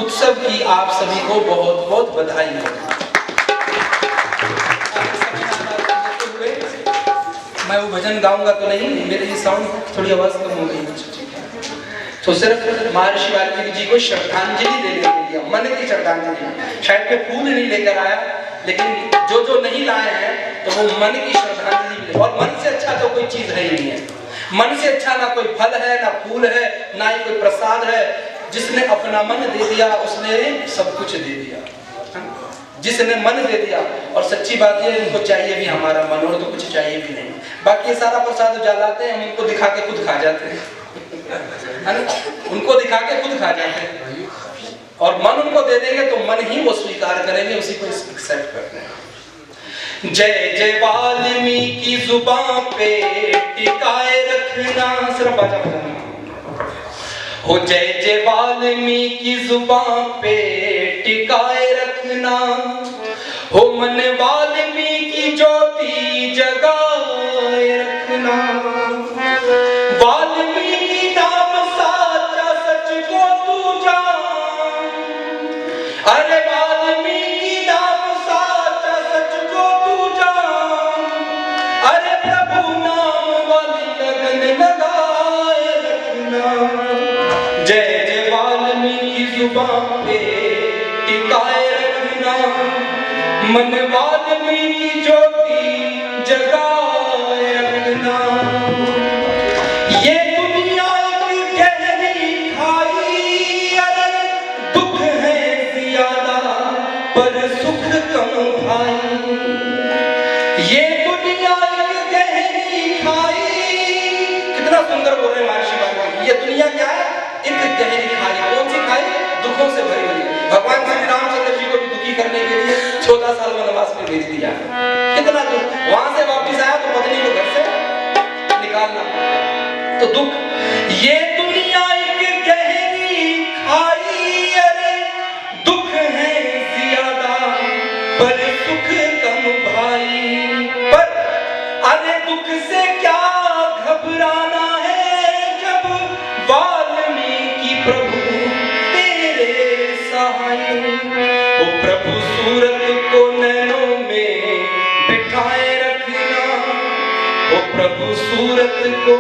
B: उत्सव की आप सभी को बहुत बहुत बधाई हो। मैं वो भजन गाऊंगा तो नहीं, मेरी साउंड थोड़ी आवाज कम हो गई, तो सिर्फ महर्षि वाल्मीकि जी को श्रद्धांजलि देने के लिए, मन की श्रद्धांजलि। शायद मैं फूल नहीं लेकर आया, लेकिन जो नहीं लाए हैं तो वो मन की श्रद्धांजलि। और मन से अच्छा तो कोई चीज है ही नहीं है। मन से अच्छा ना कोई फल है, ना फूल है, ना ही कोई प्रसाद है। जिसने अपना मन दे दिया उसने सब कुछ दे दिया। जिसने मन दे दिया, और सच्ची बात है उनको चाहिए भी हमारा मन, और तो कुछ चाहिए भी नहीं। बाकी सारा प्रसाद जलाते हैं, हम उनको दिखा के खुद खा जाते हैं, है ना? उनको दिखा के खुद खा जाते हैं। और मन उनको दे देंगे तो मन ही वो स्वीकार करेंगे, उसी को एक्सेप्ट करते हैं। जय जय वाल्मीकि जुबान पे टिकाए रखना, सिर्फ बाजा बजाना हो। जय जय वाल्मीकि जुबान पे टिकाए रखना हो, मन वाल्मीकि ज्योति जगाए रखना। वाल्मीकि नाम साचा सच को तू जान, अरे वाल्मीकि नाम साचा सच को तू जान। अरे प्रभु नाम वाली लगन लगाए रखना। जय जय वाल्मीकि जुबान पे टिकाए रखना, मन वाल्मीकि ज्योति जगाए रखना। ये दुनिया एक गहरी खाई, अरे दुख है ज्यादा पर सुख कम भाई। ये दुनिया एक गहरी खाई, कितना सुंदर बोल रहे महर्षि वाल्मीकि। ये दुनिया क्या है? एक गहरी खाई। कौन सी खाई? दुखों से भरी हुई। भगवान श्री रामचंद्र जी को भी दुखी करने के लिए 14 साल वनवास में भेज दिया। कितना दुख। वहां से वापस आया तो पत्नी को घर से निकालना, तो दुख। ये दुनिया एक गहरी खाई, अरे दुख है ज्यादा पर सुख कम भाई। पर अरे दुख से क्या घबराना है, जब वाल्मीकि प्रभु तेरे सहाय। ओ प्रभु सूरत को नैनों में बिठाए रखना, ओ प्रभु सूरत को,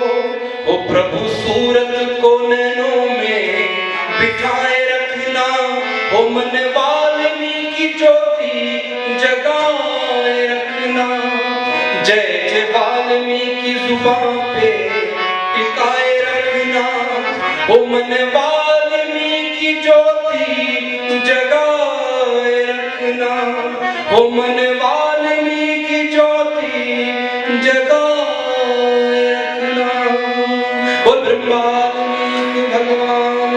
B: ओ प्रभु सूरत को नैनों में बिठाए रखना। ओ मन वाल्मीकि ज्योति जगाए रखना। जय जय वाल्मीकि जुबान पे टिकाए रखना, ओ मन वाल्मीकि ज्योति जगाए रखना। ओ मन वाल्मीकि ज्योति जगाए रखना। बोल ब्रह्मा वाल्मीकि भगवान।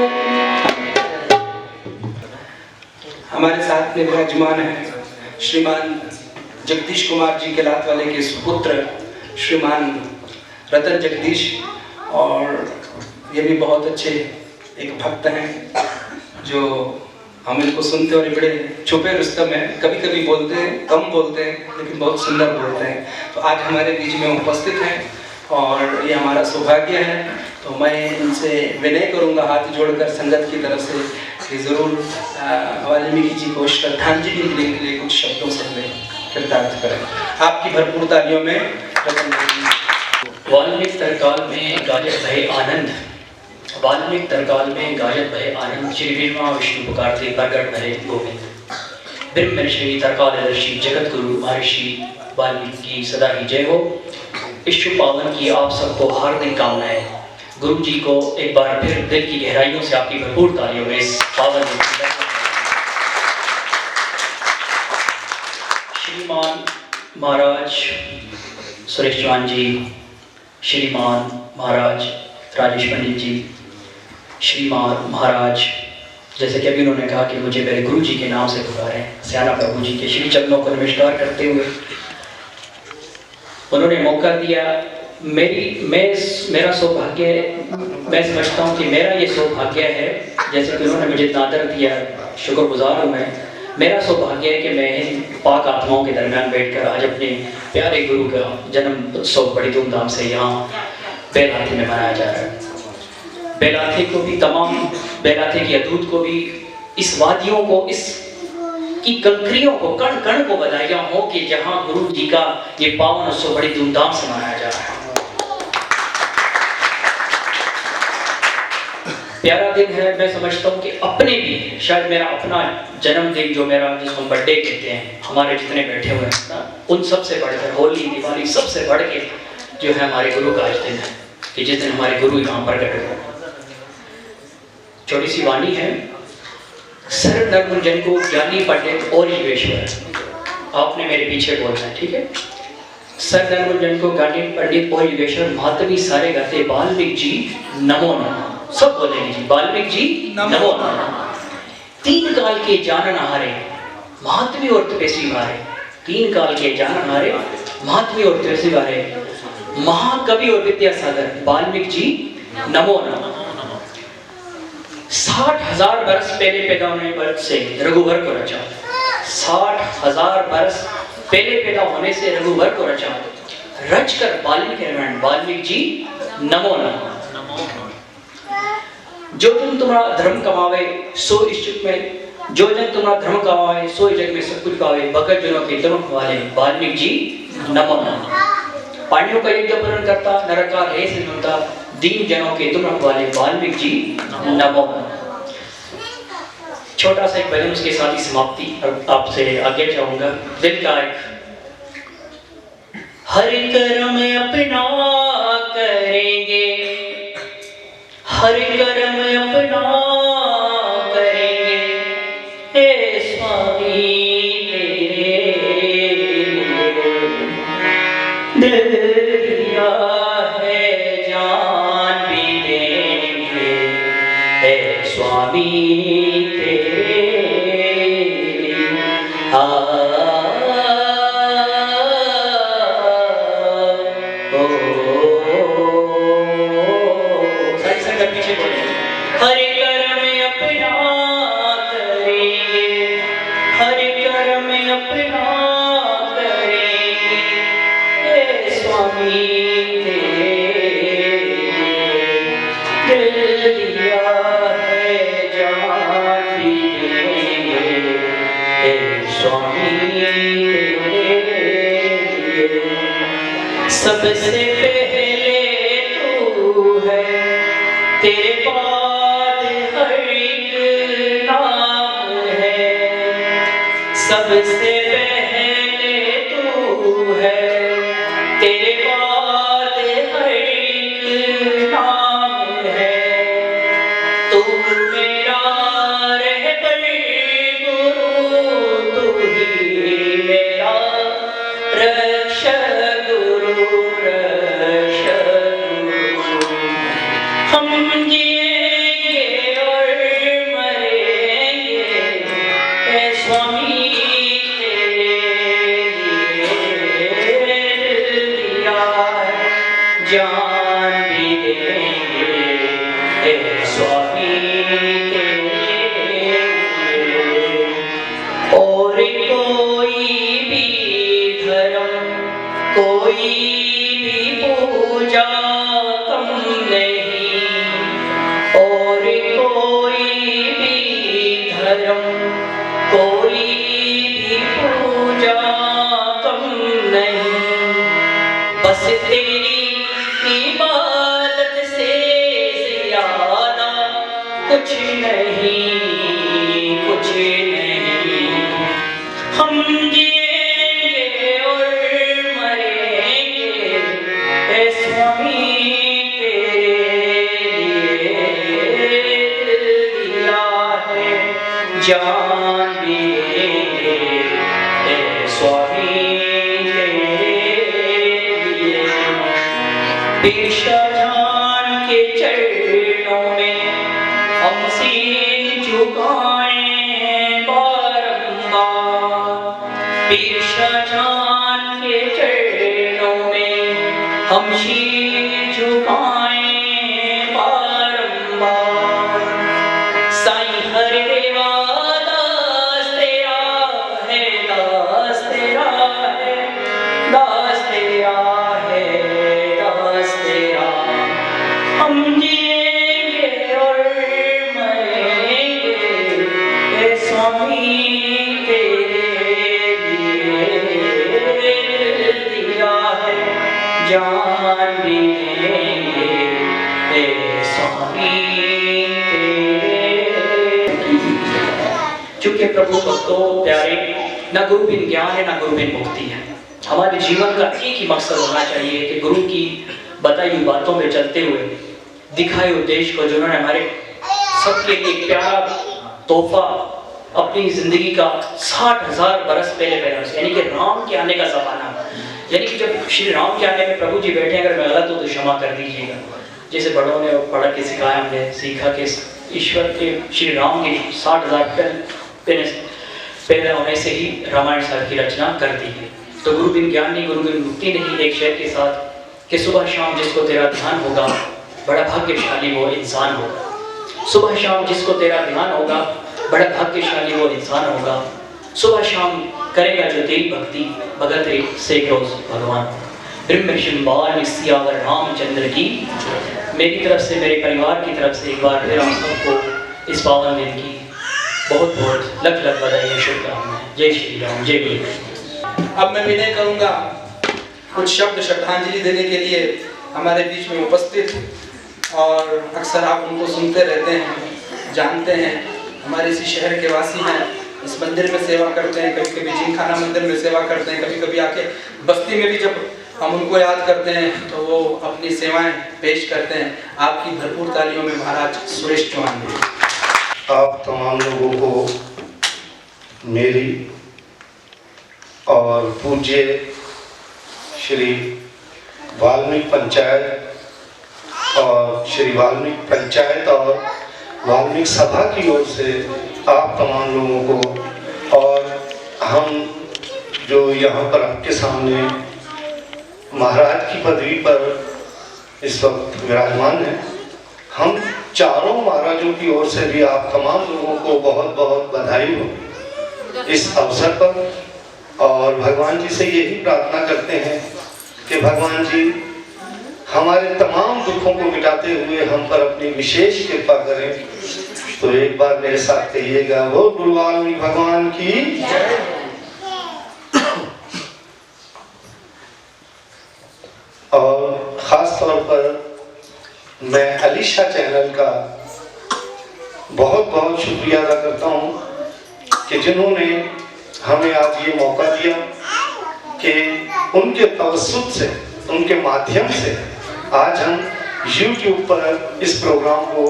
B: हमारे साथ में विराजमान है श्रीमान जगदीश कुमार जी के लात वाले के सुपुत्र श्रीमान रतन जगदीश, और ये भी बहुत अच्छे एक भक्त हैं जो हम इनको सुनते और बड़े छुपे रुस्तम हैं। कभी कभी बोलते हैं, कम बोलते हैं, लेकिन बहुत सुंदर बोलते हैं। तो आज हमारे बीच में उपस्थित हैं और ये हमारा सौभाग्य है। तो मैं इनसे विनय करूंगा हाथ जोड़कर संगत की तरफ से कि ज़रूर वाल्मीकि जी को श्रद्धांजलि देने के लिए कुछ शब्दों से हमें कृतार्थ करें। आपकी भरपूर तालियों में
C: वाल्मीकि तरकाल में गाजत भय आनंद, वाल्मीकि तरकाल में गाजत भय आनंद, श्री ब्रह्मा विष्णु पुकारते प्रगट भय गोविंद। ब्रह्म ऋषि तरकालदर्शी जगत गुरु महर्षि वाल्मीकि की सदा ही जय हो। इस शुभ पावन की आप सबको हार्दिक कामनाएं। गुरु जी को एक बार फिर दिल की गहराइयों से आपकी भरपूर तालियों में इस पावन दिन की श्रीमान महाराज सुरेश चौहान जी, श्रीमान महाराज राजेश पंडित जी, श्रीमान महाराज, जैसे कि अभी उन्होंने कहा कि मुझे मेरे गुरु जी के नाम से पुकारें, सियाना प्रभु जी के श्री चरणों को नमस्कार करते हुए उन्होंने मौका दिया। मेरा सौभाग्य, मैं समझता हूँ कि मेरा ये सौभाग्य है, जैसे कि उन्होंने मुझे इतना आदर दिया, शुक्रगुजार हूँ मैं। मेरा सौभाग्य है कि मैं पाक आत्माओं के दरमियान बैठकर आज अपने प्यारे गुरु का जन्म उत्सव बड़ी धूमधाम से यहाँ बेलाथी में मनाया जा रहा है। बेलाथी को भी, तमाम बेलाथी की अदूत को भी, इस वादियों को, इस की कंकरियों को, कण कण को बधाइयां हो कि जहां गुरु जी का ये पावन उत्सव बड़ी धूमधाम से मनाया जा रहा है। प्यारा दिन है। मैं समझता हूँ कि अपने भी, शायद मेरा अपना जन्मदिन जो मेरा, जिसको हम बर्थडे कहते हैं, हमारे जितने बैठे हुए हैं ना, उन सबसे बढ़कर होली दिवाली सबसे बढ़ के जो है हमारे गुरु का आज दिन है कि जिस दिन हमारे गुरु यहाँ प्रकट हुए। छोटी सी वाणी है। सर्व धर्म जन को ज्ञानी पंडित और युगेश्वर, आपने मेरे पीछे बोलना है, ठीक है। सर्व धर्म जन को ज्ञानी पंडित और युगेश्वर, महात्मी सारे गाते वाल्मीकि जी नमो नमः। सब बोलेंगे जी, वाल्मीकि जी नमो नमः। तीन काल के जानन हारे, महात्मी और तपस्वी हारे, तीन काल के जानन हारे, महात्मी और तपस्वी हारे, महाकवि और विद्यासागर वाल्मीकि जी नमो नमः। 60,000 वर्ष पहले पैदा होने पर से रघुवर को रचा, 60,000 वर्ष पहले पैदा होने से रघुवर को रचा, रच कर वाल्मीकि जी नमो नमः। जो जन तुम्हारा धर्म कमावे सो इस युग में, जो जन तुम्हारा धर्म कमावे सो इस जग में सब कुछ पावे, भगत जनों के धर्म वाले वाल्मीकि जी नमो नमः। पांडवों का यज्ञ पूर्ण करता, नरकार है से मिलता, दीन जनों के तुम वाले वाल्मीकि जी नमो। छोटा सा एक भजन, उसके साथ ही समाप्ति आपसे आगे जाऊंगा। दिल का एक हर कर्म अपना करेंगे, हर कर्म अपना करेंगे, हे स्वामी तेरे दिया है जान भी देंगे, हे स्वामी तेरे सारी संगत पीछे बोले। हर कर्म अपना करेंगे, हर कर्म अपना करेंगे, हे स्वामी सबसे पहले तू है, तेरे बाद हर एक नाम है, सबसे पहले तू है, तेरे बाद हर एक नाम है, तू मेरा रहबर गुरु, तू ही मेरा रक्षक जान भी देंगे, हे स्वामी तेरे। और कोई भी धर्म, कोई भी पूजा कुछ नहीं हम जिएंगे और मरेंगे ऐ स्वामी तेरे लिए दिल दिया है जान भी देंगे ऐ स्वामी तेरे लिए पीर शाहजहां के चरणों में हम सिर झुकाएं बारंबार पीर शाहजहां के चरणों में हम सिर झुकाएं बारंबार साईं हरिदेवा दास तेरा है दास तेरा है दास तेरा है दास तेरा हम जिएंगे और मरेंगे ऐ स्वामी तेरे लिए दिल दिया है जान भी देंगे ऐ स्वामी तेरे। चूंकि प्रभु भक्तों प्यारे, ना गुरु बिन ज्ञान है ना गुरु बिन मुक्ति है। हमारे जीवन का एक ही मकसद होना चाहिए कि गुरु की बताई हुई बातों में चलते हुए दिखाए उद्देश्य को, जिन्होंने हमारे सबके लिए प्यारा तोहफा अपनी जिंदगी का 60,000 बरस पहले पैदा, यानी कि राम के आने का जमाना, यानी कि जब श्री राम के आने में प्रभु जी बैठे, अगर मैं गलत हूँ तो क्षमा कर दीजिएगा। जैसे बड़ों ने पढ़ के सिखाया, हमने सीखा कि ईश्वर के श्री राम के 60,000 पैदा होने से ही रामायण साहब की रचना कर दी है। तो गुरु बिन ज्ञान नहीं, गुरु बिन मुक्ति नहीं, एक शेर के साथ कि सुबह शाम जिसको तेरा ध्यान होगा बड़ा भाग्यशाली वो इंसान होगा। सुबह शाम जिसको तेरा ध्यान होगा बड़ा भाग्यशाली वो इंसान होगा। सुबह शाम करेगा जो तेरी भक्ति भगत रे से रोज भगवान। ब्रह्म बाल सियावर रामचंद्र की। मेरी तरफ से, मेरे परिवार की तरफ से एक बार फिर हम सबको इस पावन दिन की बहुत बहुत लख लख बधाई और शुभकामनाएं। जय श्री राम, जय गुरु।
B: अब मैं विनय करूंगा कुछ शब्द श्रद्धांजलि देने के लिए हमारे बीच में उपस्थित, और अक्सर आप उनको सुनते रहते हैं, जानते हैं, हमारे इसी शहर के वासी हैं, इस मंदिर में सेवा करते हैं, कभी कभी जिमखाना मंदिर में सेवा करते हैं, कभी कभी आके बस्ती में भी जब हम उनको याद करते हैं तो वो अपनी सेवाएं पेश करते हैं। आपकी भरपूर तालियों में महाराज सुरेश चौहान जी।
D: आप तमाम लोगों को मेरी और पूज्य श्री वाल्मीकि पंचायत और श्री वाल्मीकि पंचायत और वाल्मीकि सभा की ओर से आप तमाम लोगों को, और हम जो यहाँ पर आपके सामने महाराज की पदवी पर इस वक्त विराजमान हैं, हम चारों महाराजों की ओर से भी आप तमाम लोगों को बहुत बहुत बधाई हो इस अवसर पर। और भगवान जी से यही प्रार्थना करते हैं कि भगवान जी हमारे तमाम दुखों को मिटाते हुए हम पर अपनी विशेष कृपा करें। तो एक बार मेरे साथ कहिएगा, वो गुरु वाल्मीकि भगवान की जय। और खास तौर पर मैं अलीशा चैनल का बहुत बहुत शुक्रिया अदा करता हूँ कि जिन्होंने हमें आज ये मौका दिया कि उनके तवस्सुत से, उनके माध्यम से आज हम YouTube पर इस प्रोग्राम को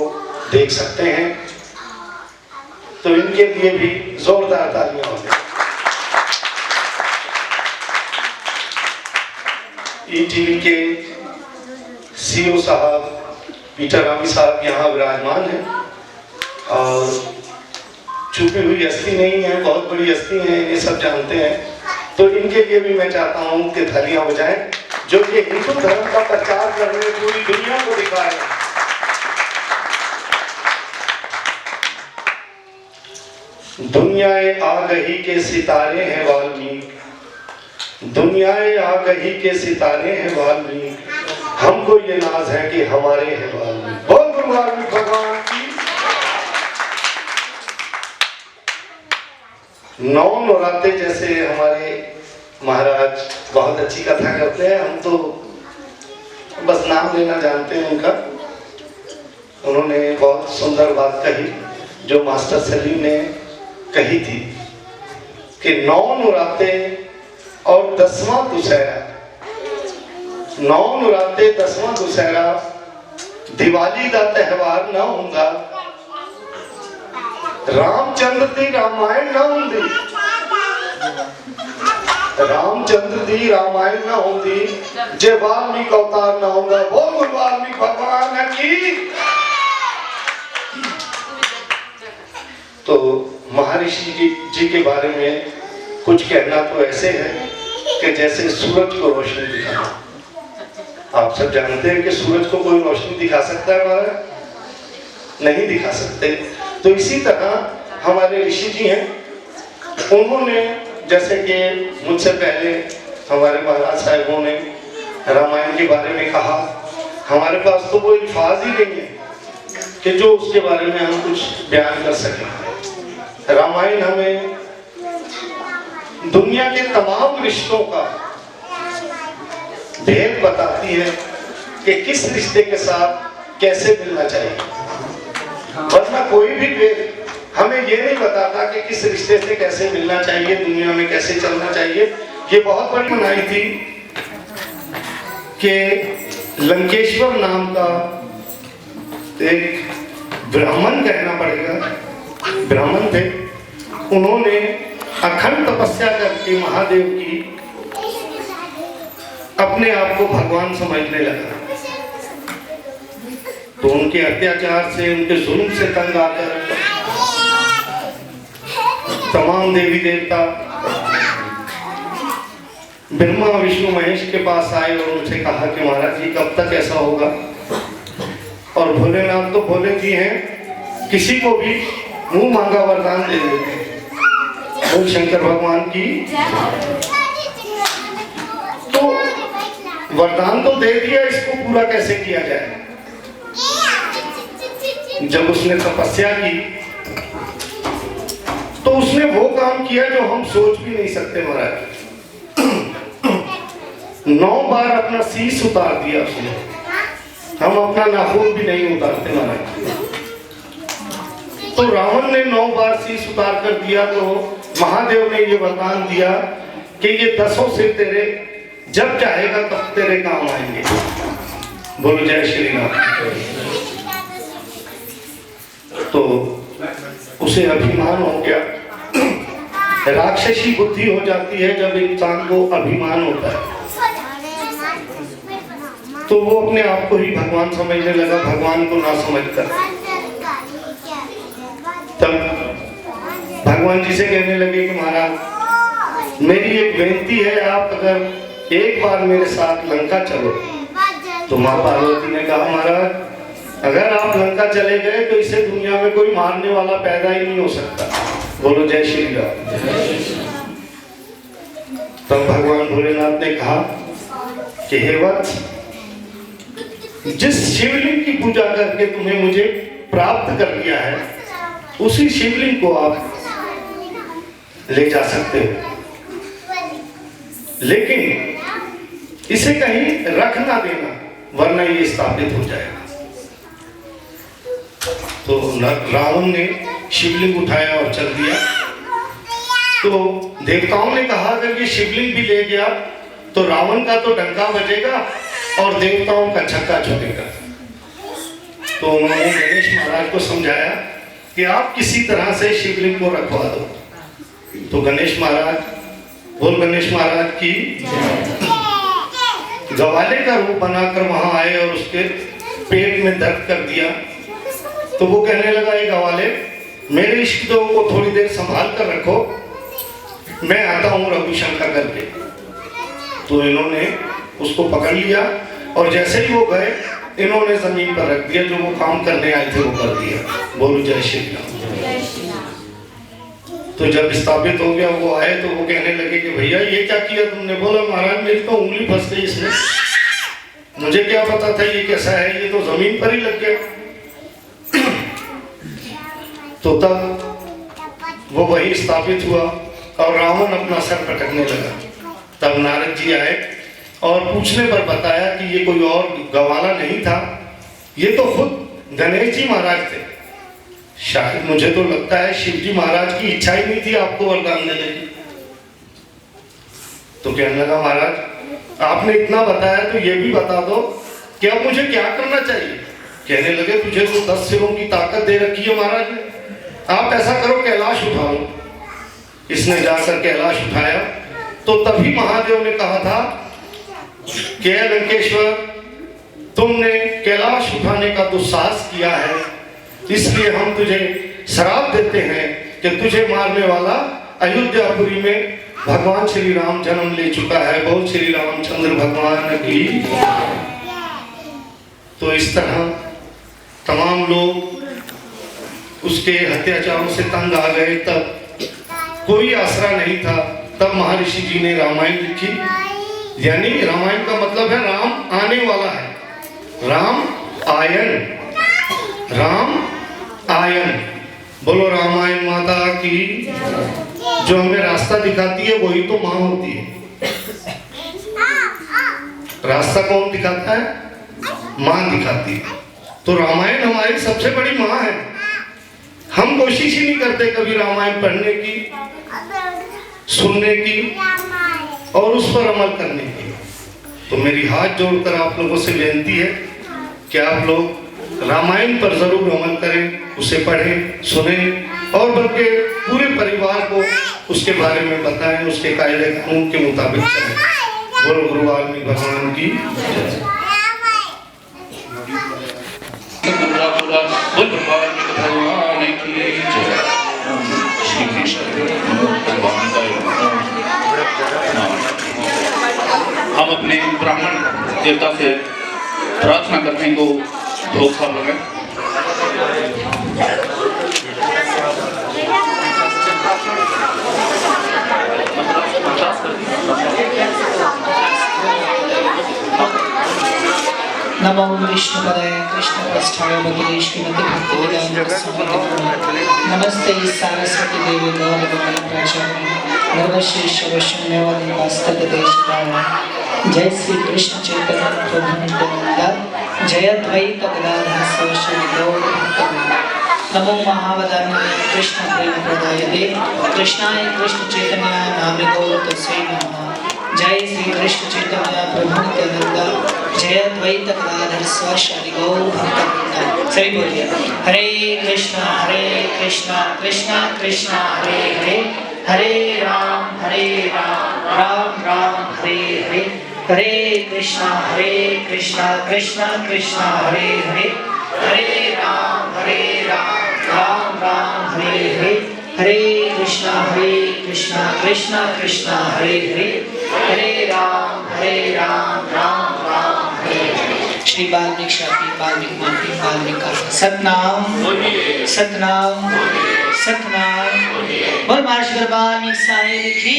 D: देख सकते हैं। तो इनके लिए भी जोरदार तालियां होंगी। ETV के CEO साहब पीटर रामी साहब यहाँ विराजमान हैं, और छुपी हुई हस्ती नहीं है, बहुत बड़ी हस्ती है, ये सब जानते हैं। तो इनके लिए भी मैं चाहता हूँ कि थालियां बजाएं, जो कि हिंदू धर्म का प्रचार करने पूरी दुनिया को दिखाए। दुनियाए आ गही के सितारे हैं वाल्मीकि, दुनियाए आ गही के सितारे हैं वाल्मीकि, हमको ये नाज है कि हमारे हैं वाल्मीकि। बोल गुरु वाल्मीकि भगवान की। नौ नौराते जैसे हमारे महाराज बहुत अच्छी कथा करते हैं, हम तो बस नाम लेना जानते हैं उनका। उन्होंने बहुत सुंदर बात कही जो मास्टर सलीम ने कही थी कि 9 नवराते और 10वां दुशहरा, 9 नवराते 10वां दुशहरा दिवाली का त्यौहार ना होंदा, रामचंद्र दी रामायण ना होंदी, रामचंद्र दी रामायण ना होंदी जे वाल्मीकि अवतार ना होंदा। बोल गुरु वाल्मीकि भगवान की। तो महर्षि जी के बारे में कुछ कहना तो ऐसे है कि जैसे सूरज को रोशनी दिखाना। आप सब जानते हैं कि सूरज को कोई रोशनी दिखा सकता है हमारा? नहीं दिखा सकते। तो इसी तरह हमारे ऋषि जी हैं, उन्होंने जैसे कि मुझसे पहले हमारे महाराज साहिबों ने रामायण के बारे में कहा, हमारे पास तो वो अल्फाज ही नहीं है कि जो उसके बारे में हम कुछ बयान कर सकें। रामायण हमें दुनिया के तमाम रिश्तों का भेद बताती है कि किस रिश्ते के साथ कैसे मिलना चाहिए, वरना कोई भी भेद हमें ये नहीं बताता कि किस रिश्ते से कैसे मिलना चाहिए, दुनिया में कैसे चलना चाहिए। ये बहुत बड़ी मनाही थी कि लंकेश्वर नाम का एक ब्राह्मण कहना पड़ेगा, ब्राह्मण थे, उन्होंने अखंड तपस्या करके महादेव की अपने आप को भगवान समझने लगा। तो उनके अत्याचार से, उनके जुल्म से तंग आकर तमाम देवी देवता ब्रह्मा विष्णु महेश के पास आए और उनसे कहा कि महाराज जी कब तक ऐसा होगा। और भोलेनाथ तो भोले जी हैं, किसी को भी मुंह मांगा वरदान दे देते हैं। बोल शंकर भगवान की। तो वरदान तो दे दिया, इसको पूरा कैसे किया जाए। जब उसने तपस्या की तो उसने वो काम किया जो हम सोच भी नहीं सकते महाराज। 9 बार अपना शीश उतार दिया उसने। हम अपना नाखून भी नहीं उतारते महाराज। तो रावण ने 9 बार शीश उतार कर दिया, तो महादेव ने ये वरदान दिया कि ये 10 सिर तेरे जब चाहेगा तब तेरे काम आएंगे। बोलो जय श्री राम। तो उसे अभिमान हो गया। राक्षसी बुद्धि हो जाती है जब इंसान को अभिमान होता है। तो वो अपने आप को ही भगवान समझने लगा, भगवान को ना समझकर। तब भगवान जी से कहने लगे कि महाराज मेरी एक बेनती है, आप अगर एक बार मेरे साथ लंका चलो। तो माँ पार्वती ने कहा महाराज अगर आप लंका चले गए तो इसे दुनिया में कोई मारने वाला पैदा ही नहीं हो सकता। बोलो जय श्री राम। तब भगवान भोलेनाथ ने कहा कि हे वत्स, जिस शिवलिंग की पूजा करके तुम्हें मुझे प्राप्त कर लिया है उसी शिवलिंग को आप ले जा सकते हो, लेकिन इसे कहीं रख ना देना वरना ये स्थापित हो जाएगा। तो रावण ने शिवलिंग उठाया और चल दिया। तो देवताओं ने कहा अगर ये शिवलिंग भी ले गया तो रावण का तो डंका बजेगा और देवताओं का छक्का छूटेगा। तो उन्होंने गणेश महाराज को समझाया कि आप किसी तरह से शिवलिंग को रखवा दो। तो गणेश महाराज, बोल गणेश महाराज की, गवाले का रूप बनाकर वहां आए और उसके पेट में दर्द कर दिया। तो वो कहने लगा ये गवाले मेरे इष्ट देव को थोड़ी देर संभाल कर रखो, मैं आता हूँ रघुशंकर करके। तो इन्होंने उसको पकड़ लिया और जैसे ही वो गए इन्होंने जमीन पर रख दिया, जो वो काम करने आए थे वो कर दिया। बोलो जय श्री राम। तो जब स्थापित हो गया वो आए तो वो कहने लगे कि भैया ये क्या किया तुमने। बोला महाराज मेरी तो उंगली फंस गई इसमें, मुझे क्या पता था ये कैसा है, ये तो जमीन पर ही लग गया। तो तब वो वही स्थापित हुआ और रावण अपना सर पटकने लगा। तब नारद जी आए और पूछने पर बताया कि ये कोई और गवाला नहीं था, ये तो खुद गणेश जी महाराज थे। शायद मुझे तो लगता है शिव जी महाराज की इच्छा ही नहीं थी आपको वरदान देने की। तो कहने लगा महाराज आपने इतना बताया तो ये भी बता दो कि अब मुझे क्या करना चाहिए। कहने लगे तुझे तो 10 सिरों की ताकत दे रखी है महाराज ने, आप ऐसा करो कैलाश उठा लो। इसने जाकर कैलाश उठाया तो तभी महादेव ने कहा था कि लंकेश्वर तुमने कैलाश उठाने का दुस्साहस किया है, इसलिए हम तुझे श्राप देते हैं कि तुझे मारने वाला अयोध्यापुरी में भगवान श्री राम जन्म ले चुका है। बोल श्री रामचंद्र भगवान की। तो इस तरह तमाम लोग उसके अत्याचारों से तंग आ गए। तब कोई आसरा नहीं था। तब महर्षि जी ने रामायण लिखी। यानी रामायण का मतलब है राम आने वाला है, राम आयन, राम आयन। बोलो रामायण माता की। जो हमें रास्ता दिखाती है वही तो माँ होती है। रास्ता कौन दिखाता है? माँ दिखाती है। तो रामायण हमारी सबसे बड़ी माँ है। हम कोशिश ही नहीं करते कभी रामायण पढ़ने की, सुनने की और उस पर अमल करने की। तो मेरी हाथ जोड़कर आप लोगों से बेनती है कि आप लोग रामायण पर जरूर अमल करें, उसे पढ़ें, सुनें और बल्कि पूरे परिवार को उसके बारे में बताएं, उसके कायदे कानून के मुताबिक चलें। बोलो गुरु वाल्मीकि भगवान की।
A: बोल वाल्मीकि भगवान की जय। श्री कृष्ण भगवान का। हम अपने ब्राह्मण देवता से प्रार्थना करते हैं को भोग खा लगे।
E: नमो विष्णुपदाय कृष्णपृष्ठाय भगवते श्रीमद्भक्तिवेदान्त स्वामिने नमस्ते सरस्वती देवी गौरवमयी प्रचारिणे निर्वशेष वैष्णवदेवास्तदेशताय। जय श्री कृष्ण चैतन्य प्रभु नित्यानंद, जय अद्वैत गदाधर शिवासादि गौर भक्तवृंद। नमो महावदान्याय कृष्ण प्रेम प्रदायते कृष्णाय कृष्ण चैतन्याय नामे गौर तस्मै नमः। जय श्री कृष्ण चैतन्य प्रभु नित्यानंद, जय अद्वैत गदाधर शिवासादि गौर भक्तवृंद। सभी बोलिए हरे कृष्णा कृष्णा कृष्णा हरे हरे, हरे राम राम राम हरे हरे। हरे कृष्णा कृष्णा कृष्णा हरे हरे, हरे राम राम राम हरे हरे। हरे कृष्णा कृष्णा कृष्णा हरे हरे, हरे राम राम राम हरे हरे। श्री वाल्मीकि शादी वाल्मीकि माफी वाल्मीकि सतनाम सतनाम सतनाम। बोल महर्षि वाल्मीकि साहेब की।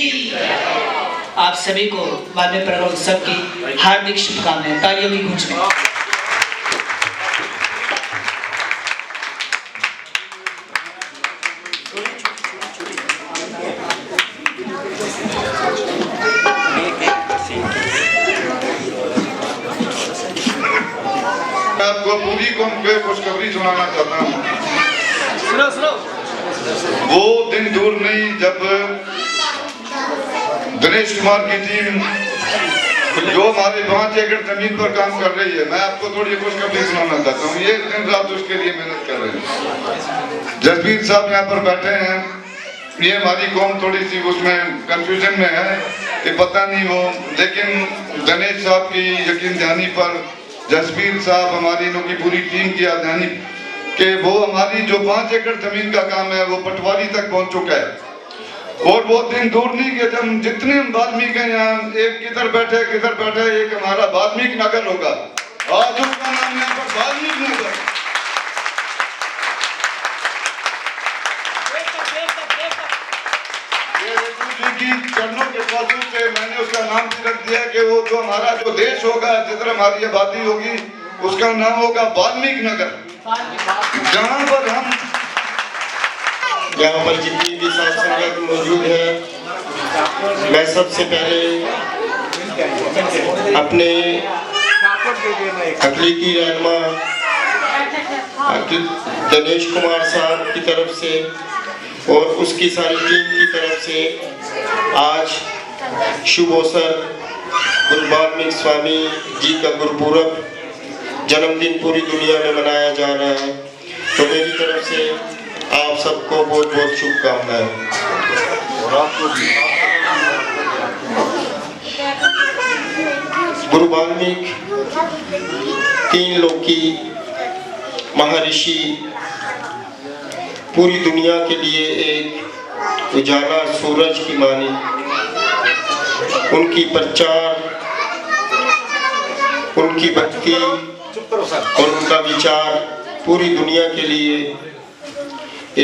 E: आप सभी को वाल्मीकि प्रकटोत्सव की हार्दिक शुभकामनाएं। तालियों की गूंज में
F: आपको पूरी कौम पे खुशखबरी सुनाना चाहता हूँ। वो दिन दूर नहीं जब गणेश कुमार की टीम जो हमारे 5 एकड़ जमीन पर काम कर रही है, मैं आपको थोड़ी खुशखबरी सुनाना चाहता हूँ। ये दिन रात उसके लिए मेहनत कर रहे हैं। जसबीर साहब यहाँ पर बैठे हैं। ये हमारी कौम थोड़ी सी उसमें कंफ्यूजन में है कि पता नहीं वो, लेकिन गणेश साहब की यकीन दहानी पर जसबीर साहब हमारी लोगों की पूरी टीम की आदानी कि वो हमारी जो 5 एकड़ जमीन का काम है वो पटवारी तक पहुंच चुका है। और वो दिन दूर नहीं कि जब जितने हम वाल्मीकि हैं यहाँ, एक किधर बैठे एक हमारा वाल्मीकि नगर होगा। आज उसका नाम यहाँ पर वाल्मीकि नगर। की चरणों के बाजू से मैंने उसका नाम भी रख दिया कि वो जो हमारा जो देश होगा, जिधर हमारी आबादी होगी, उसका नाम होगा वाल्मीकि नगर। जहाँ पर हम
G: यहाँ पर जितनी भी साथ संगत मौजूद है, मैं सबसे पहले अपने तकलीकी रहनुमा दिनेश कुमार साहब की तरफ से और उसकी सारी टीम की तरफ से आज शुभ अवसर गुरु वाल्मीकि स्वामी जी का गुरुपूरब जन्मदिन पूरी दुनिया में मनाया जा रहा है। तो मेरी तरफ से आप सबको बहुत बहुत शुभकामनाएं। गुरु वाल्मीकि 3 लोकी महर्षि पूरी दुनिया के लिए एक उजाला सूरज की मानी। उनकी प्रचार, उनकी भक्ति और उनका विचार पूरी दुनिया के लिए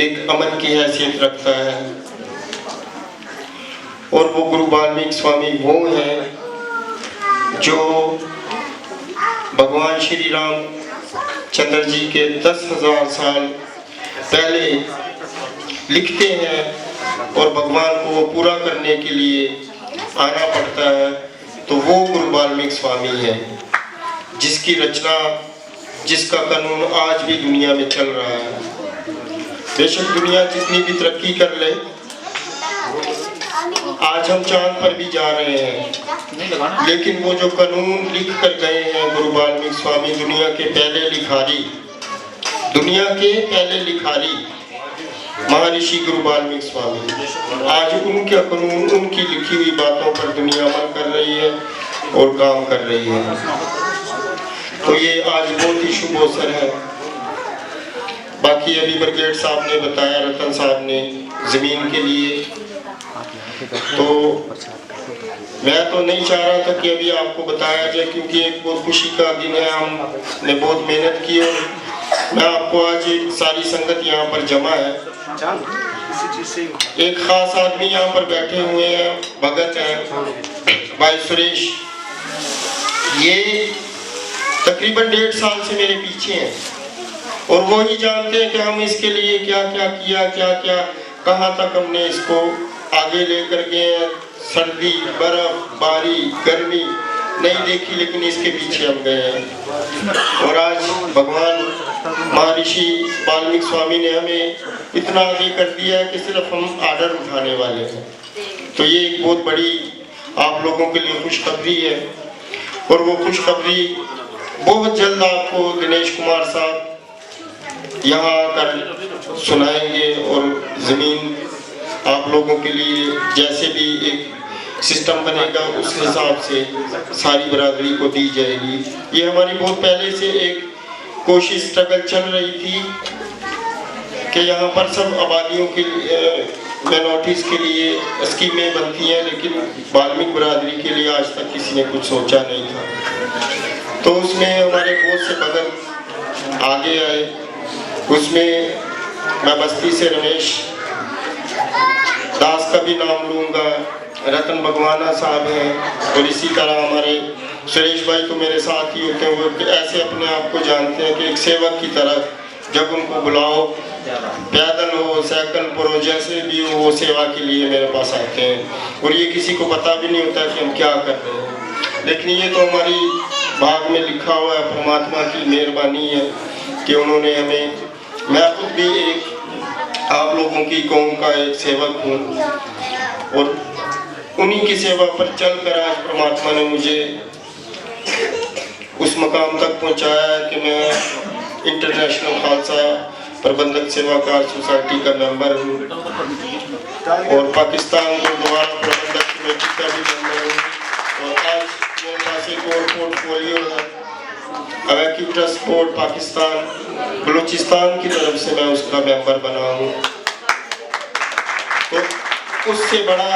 G: एक अमन की हैसियत रखता है। और वो गुरु वाल्मीकि स्वामी वो हैं जो भगवान श्री राम चंद्र जी के 10,000 साल पहले लिखते हैं और भगवान को वो पूरा करने के लिए आना पड़ता है। तो वो गुरु वाल्मीकि स्वामी है जिसकी रचना, जिसका कानून आज भी दुनिया में चल रहा है। बेशक दुनिया जितनी भी तरक्की कर ले, आज हम चांद पर भी जा रहे हैं, लेकिन वो जो कानून लिख कर गए हैं गुरु वाल्मीकि स्वामी, दुनिया के पहले लिखारी महर्षि गुरु वाल्मीकि स्वामी, आज उनका कानून, उनकी लिखी हुई बातों पर दुनिया अमल कर रही है और काम कर रही है। तो ये आज बहुत ही शुभ अवसर है। बाकी अभी ब्रिगेड साहब ने बताया, रतन साहब ने, जमीन के लिए, तो मैं तो नहीं चाह रहा था कि अभी आपको बताया जाए, क्योंकि एक बहुत खुशी का दिन है। हमने बहुत मेहनत की और मैं आपको आज सारी संगत यहाँ पर जमा है। एक खास आदमी यहाँ पर बैठे हुए हैं, भगत हैं भाई सुरेश। ये तकरीबन 1.5 साल से मेरे पीछे हैं और वो ही जानते हैं कि हम इसके लिए क्या क्या किया, क्या क्या कहाँ तक हमने इसको आगे लेकर गए। सर्दी, बर्फ, बारी, गर्मी नहीं देखी, लेकिन इसके पीछे हम गए हैं। और आज भगवान महर्षि वाल्मीकि स्वामी ने हमें इतना आगे कर दिया है कि सिर्फ हम आर्डर उठाने वाले हैं। तो ये एक बहुत बड़ी आप लोगों के लिए खुशखबरी है और वो खुशखबरी बहुत जल्द आपको दिनेश कुमार साहब यहाँ आकर सुनाएंगे और ज़मीन आप लोगों के लिए जैसे भी एक सिस्टम बनेगा उस हिसाब से सारी बरादरी को दी जाएगी। ये हमारी बहुत पहले से एक कोशिश, स्ट्रगल चल रही थी कि यहाँ पर सब आबादियों के लिए, माइनॉरिटीज़ के लिए स्कीमें बनती हैं, लेकिन वाल्मीकि बरादरी के लिए आज तक किसी ने कुछ सोचा नहीं था। तो उसमें हमारे बहुत से भगत आगे आए। उसमें मैं बस्ती से रमेश दास का भी नाम लूँगा, रतन भगवाना साहब हैं, और इसी तरह हमारे सुरेश भाई तो मेरे साथ ही होते हैं। वो ऐसे अपने आप को जानते हैं कि एक सेवक की तरह, जब उनको बुलाओ, पैदल हो, साइकिल पर हो, जैसे भी हो, वो सेवा के लिए मेरे पास आते हैं। और ये किसी को पता भी नहीं होता कि हम क्या कर रहे हैं, लेकिन ये तो हमारी भाग में लिखा हुआ है। परमात्मा की मेहरबानी है कि उन्होंने हमें, मैं खुद भी एक आप लोगों की कौम का एक सेवक हूँ और उन्हीं की सेवा पर चलकर आज परमात्मा ने मुझे उस मकाम तक पहुँचाया है कि मैं इंटरनेशनल खालसा प्रबंधक सेवाकार सोसाइटी का मेंबर हूँ और पाकिस्तान गुरुद्वारा प्रबंधक कमेटी का भी मेंबर हूँ। और आज मेरे पास एक और पोर्टफोलियो है, अवैक्यू ट्रस्ट बोर्ड पाकिस्तान बलूचिस्तान की तरफ से मैं उसका मेंबर बना हूँ। तो उससे बड़ा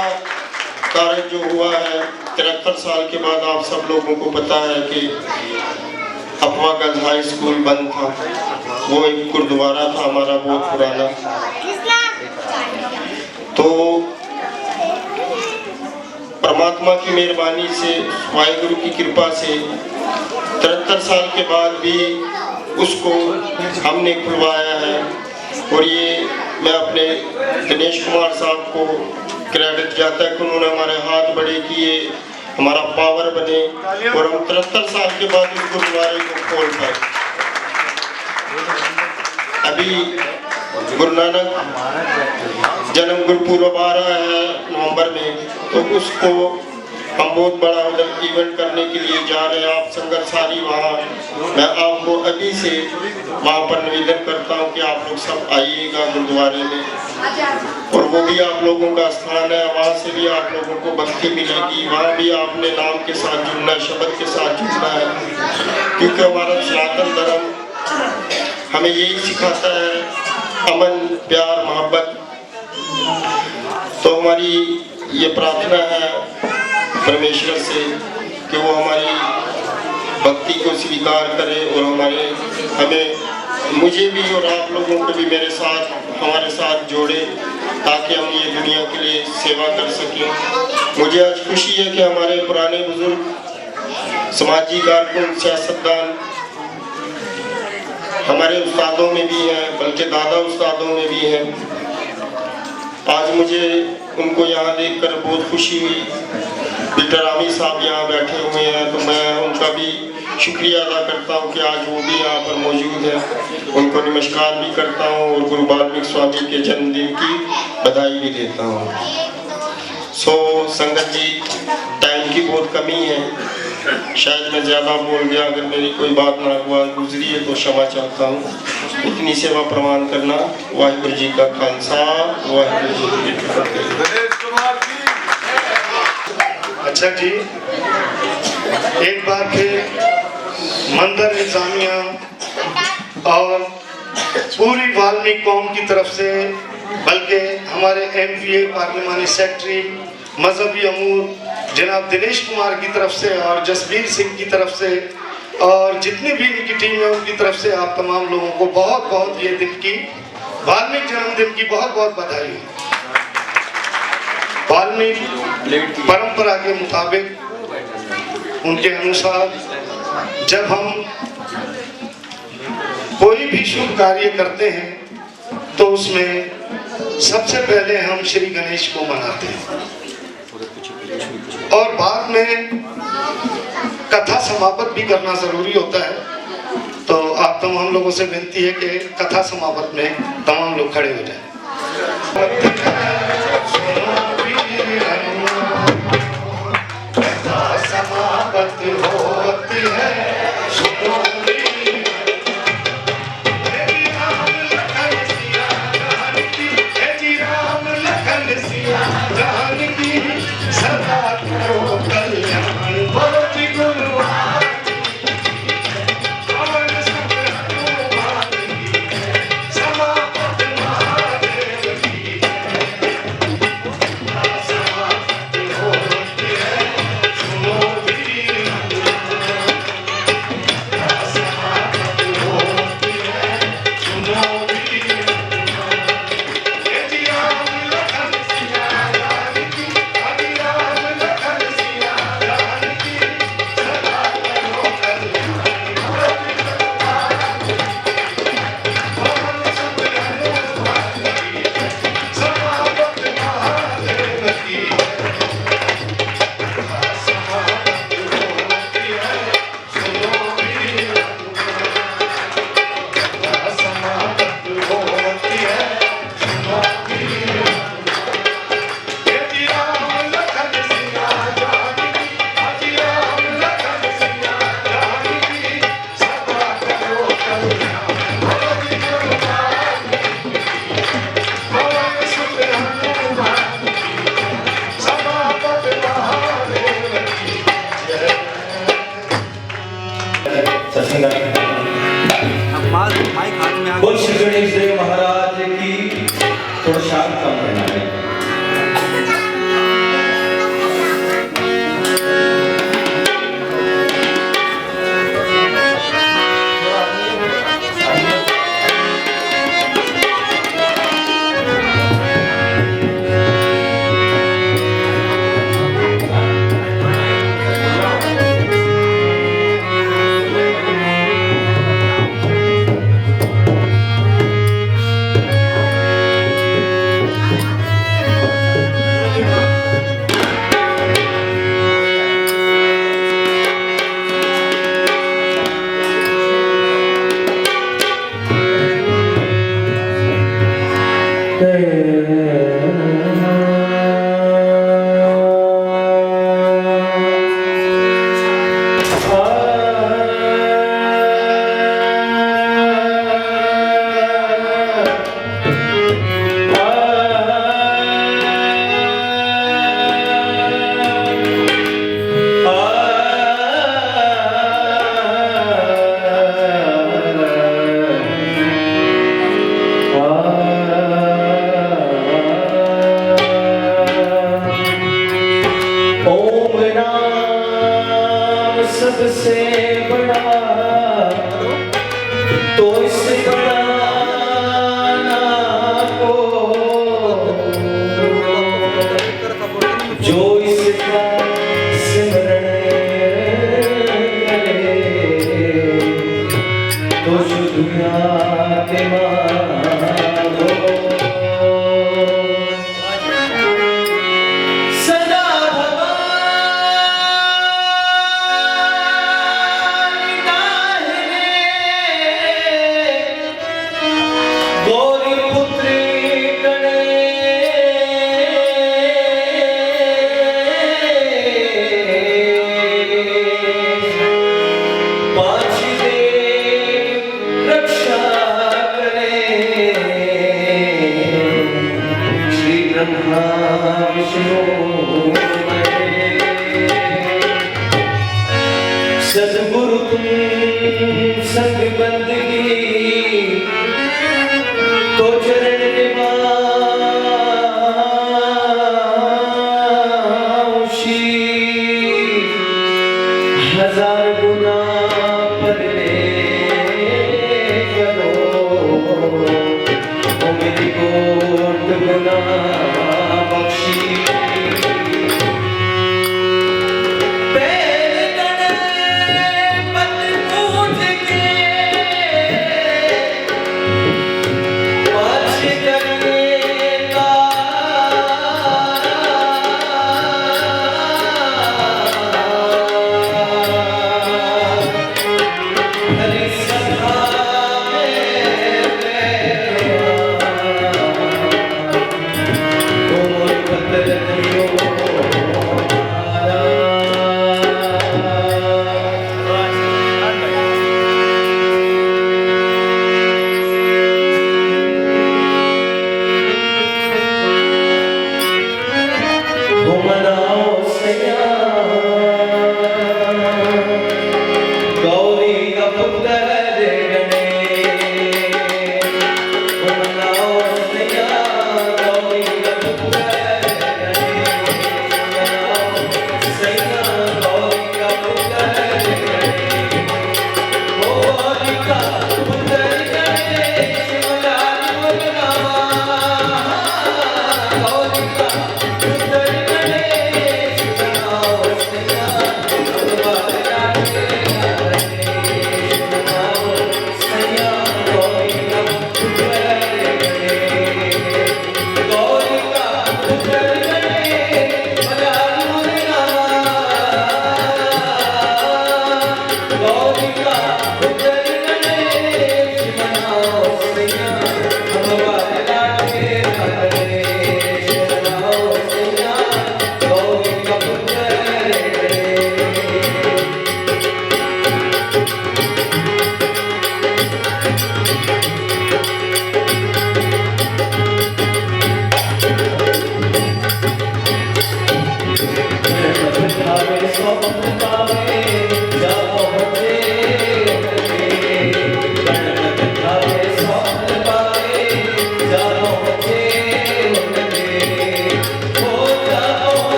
G: कार्य जो हुआ है 73 साल के बाद, आप सब लोगों को पता है कि अफवागंज हाई स्कूल बंद था। वो एक गुरुद्वारा था हमारा बहुत पुराना। तो परमात्मा की मेहरबानी से, वाहिगुरु की कृपा से 73 साल के बाद भी उसको हमने खुलवाया है। और ये मैं अपने दिनेश कुमार साहब को क्रेडिट जाता है कि उन्होंने हमारे हाथ बड़े किए, हमारा पावर बने और हम 73 साल के बाद इस गुरुद्वारे को खोल पाए। अभी गुरु नानक जन्म गुरुपुरब आ रहा है नवंबर में, तो उसको हम बहुत बड़ा उधर इवेंट करने के लिए जा रहे हैं। आप संगत सारी वहाँ, मैं आपको अभी से वहाँ पर निवेदन करता हूँ कि आप लोग सब आइएगा गुरुद्वारे में, और वो भी आप लोगों का स्थान है, वहाँ से भी आप लोगों को भक्ति मिलेगी। वहाँ भी आपने नाम के साथ जुड़ना है, शब्द के साथ जुड़ना है, क्योंकि हमारा सनातन धर्म हमें यही सिखाता है, अमन, प्यार, मोहब्बत। तो हमारी ये प्रार्थना है परमेश्वर से कि वो हमारी भक्ति को स्वीकार करे और हमें, मुझे भी और आप लोगों को भी हमारे साथ जोड़े, ताकि हम ये दुनिया के लिए सेवा कर सकें। मुझे आज खुशी है कि हमारे पुराने बुजुर्ग, समाजी कारकुन, सियासतदान हमारे उस्तादों में भी हैं, बल्कि दादा उस्तादों में भी हैं। आज मुझे उनको यहाँ देखकर बहुत खुशी हुई। बिटरामी साहब यहाँ बैठे हुए हैं, तो मैं उनका भी शुक्रिया अदा करता हूँ कि आज वो भी यहाँ पर मौजूद है। उनको नमस्कार भी करता हूँ और गुरु वाल्मीकि स्वामी के जन्मदिन की बधाई भी देता हूँ। संगत जी, टाइम की बहुत कमी है, शायद मैं ज़्यादा बोल गया, अगर मेरी कोई बात ना हुआ गुजरी है तो क्षमा चाहता हूँ। इतनी सेवा प्रमाण करना। वाहिगुरु जी का खालसा, वाहिगुरु जी की फतेह।
D: अच्छा जी, एक बार फिर मंदिर इंतजामिया और पूरी वाल्मीकि कौम की तरफ से, बल्कि हमारे MPA पार्लिमानी सेक्रेटरी, मजहबी अमूर जनाब दिनेश कुमार की तरफ से और जसबीर सिंह की तरफ से और जितनी भी इनकी टीम है उनकी तरफ से आप तमाम लोगों को बहुत बहुत ये दिन की, वाल्मीकि जन्मदिन की बहुत बहुत बधाई। वाल्मीकि परंपरा के मुताबिक, उनके अनुसार जब हम कोई भी शुभ कार्य करते हैं तो उसमें सबसे पहले हम श्री गणेश को मनाते हैं और बाद में कथा समापन भी करना जरूरी होता है। तो आप तमाम लोगों से विनती है कि कथा समापन में तमाम लोग खड़े हो जाएं।
H: समापन फातिमा हो सदा भवानी दाहिने गौरी पुत्री सदगुरु तुम संग बंदगी तो चरण निवासी हजार गुना पढ़ने करो ओ मेरी कोट गुना बख्शी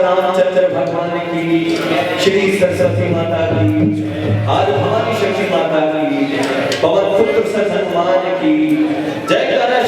H: रामचंद्र भगवान की, श्री सरस्वती माता की, आदि भवानी शक्ति माता की, पवन पुत्र सर हनुमान की जय। करा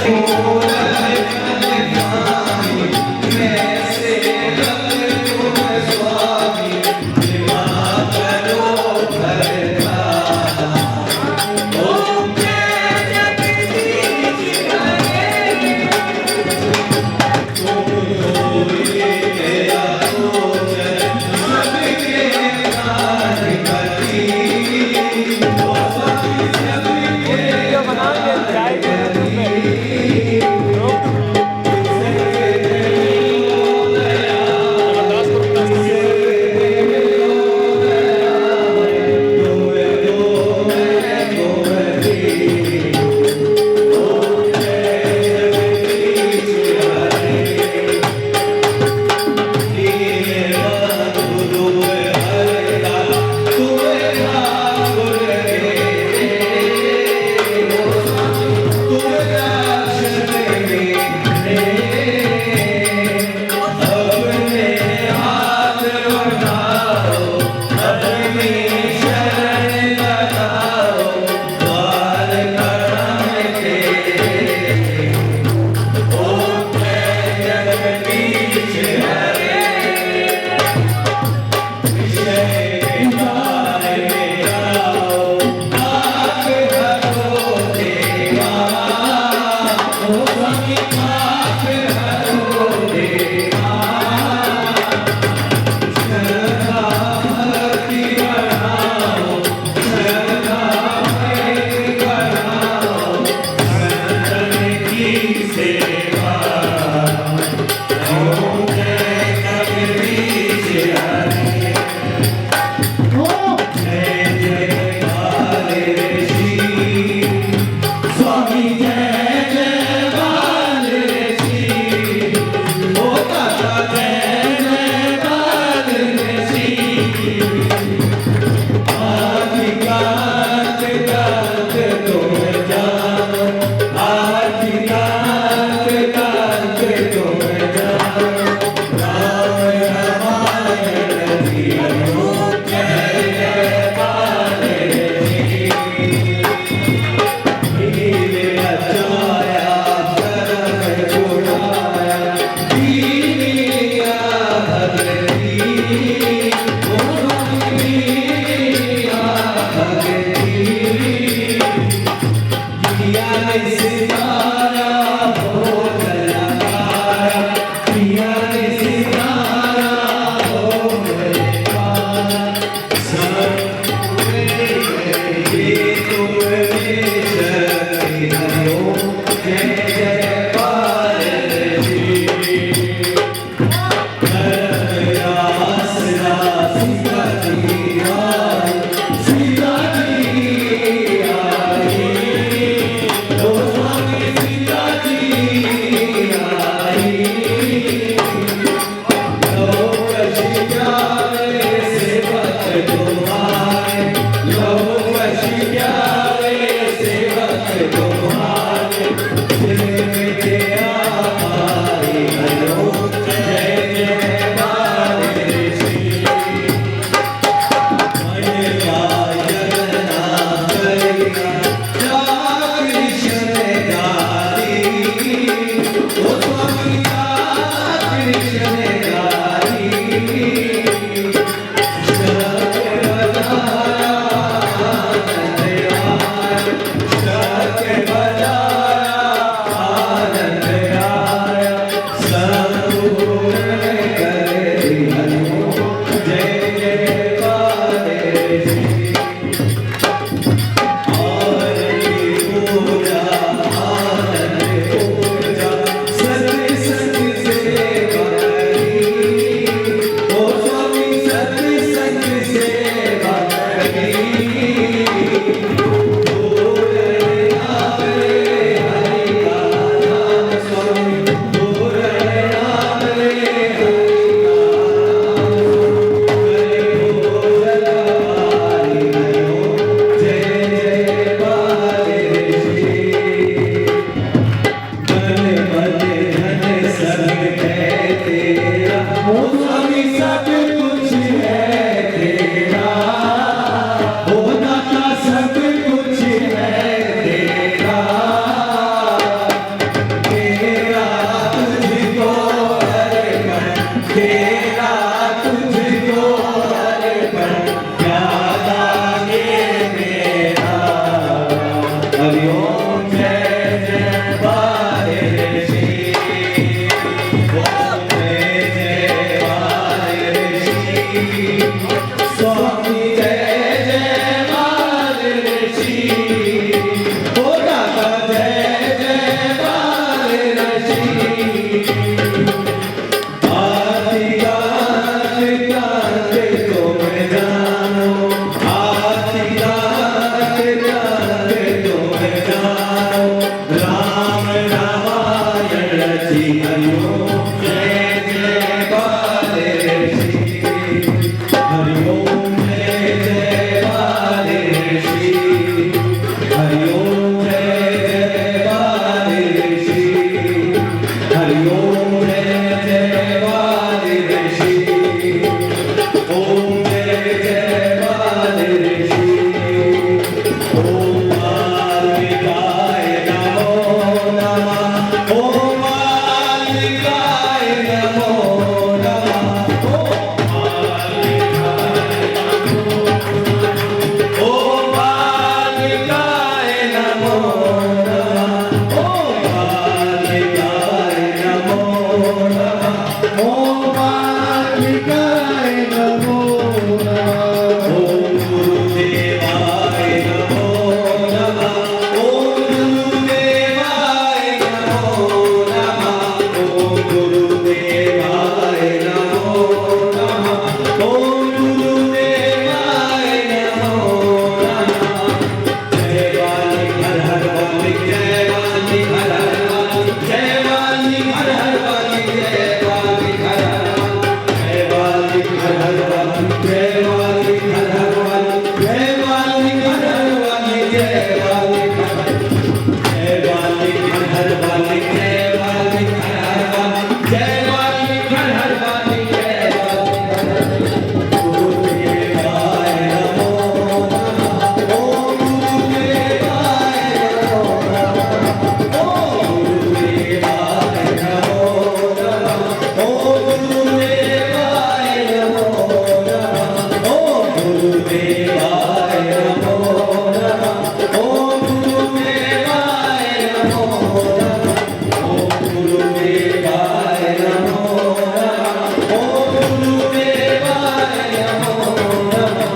H: श्री हरिओम जय जय बाले श्री हरिओम जय जय बाले श्री हरिओम जय जय बाले श्री हरिओम जय जय बाले श्री ओम जय जय बाले श्री ओम मालिकाय नमो नमः ओम मालिकाय नमो नमः ओम मालिकाय नमो नमः ओम मालिकाय नमो नमः ओम मालिकाय नमो नमः ओम गुरुदेवाय नमो नमः ओम गुरुदेवाय नमो नमः ओम गुरुदेवाय नमो नमः ओम गुरुदेवाय नमो नमः जय वाली हर हर वाली जय वाली हर हर वाली जय वाली हर हर वाली जय वाली हर हर वाली जय वाली हर हर वाली जय वाली हर हर वाली जय वाली हर हर वाली जय वाली हर हर वाली जय वाली हर हर वाली जय वाली गुरुदेवाय नमो नमः ओम गुरुदेवाय नमो नमः ओम गुरुदेवाय नमो नमः ओम गुरुदेवाय नमो नमः ओम गुरुदेवाय नमो नमः ओम गुरुदेवाय नमो नमः ओम गुरुदेवाय नमो नमः ओम गुरुदेवाय नमो नमः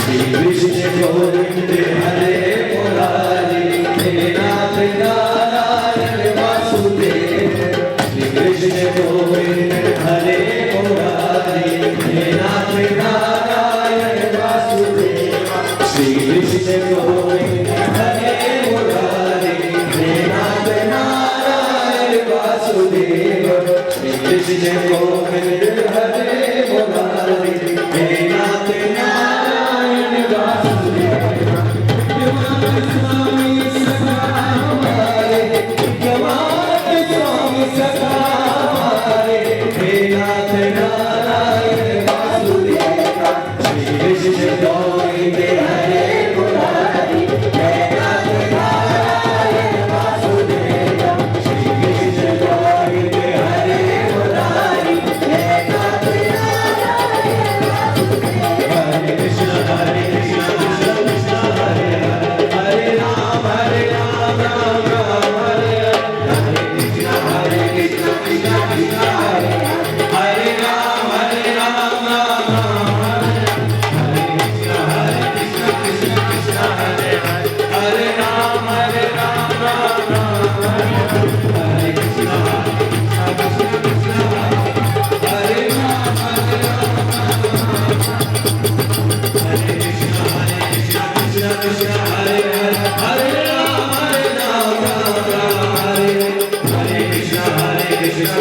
H: श्री विष्णु गोविंद हरे मुरारी हे नाथ नारायण वासुदेव श्री कृष्ण गोविंद हरे मुरारी हे नाथ नारायण वासुदेव श्री कृष्ण गोविंद हरे मुरारी हे नाथ नारायण वासुदेव श्री कृष्ण गोविंद हरे मुरारी हे नाथ नारायण वासुदेव स्वामी सखा हमारे जमात स्वामी सखा हमारे हे नाथ नारायण वासुदेव श्री कृष्ण गोविंद हरे मुरारी हे नाथ नारायण वासुदेव श्री कृष्ण गोविंद हरे मुरारी हे नाथ नारायण वासुदेव हरे कृष्ण कृष्ण कृष्ण हरे हरे हरे राम राम राम हरे हरे हरे कृष्ण कृष्ण कृष्ण हरे हरे राम राम राम हरे कृष्ण कृष्ण कृष्ण हरे हरे राम राम राम हरे कृष्ण कृष्ण कृष्ण हरे राम हरे कृष्ण कृष्ण कृष्ण हरे हरे राम राम हरे हरे कृष्ण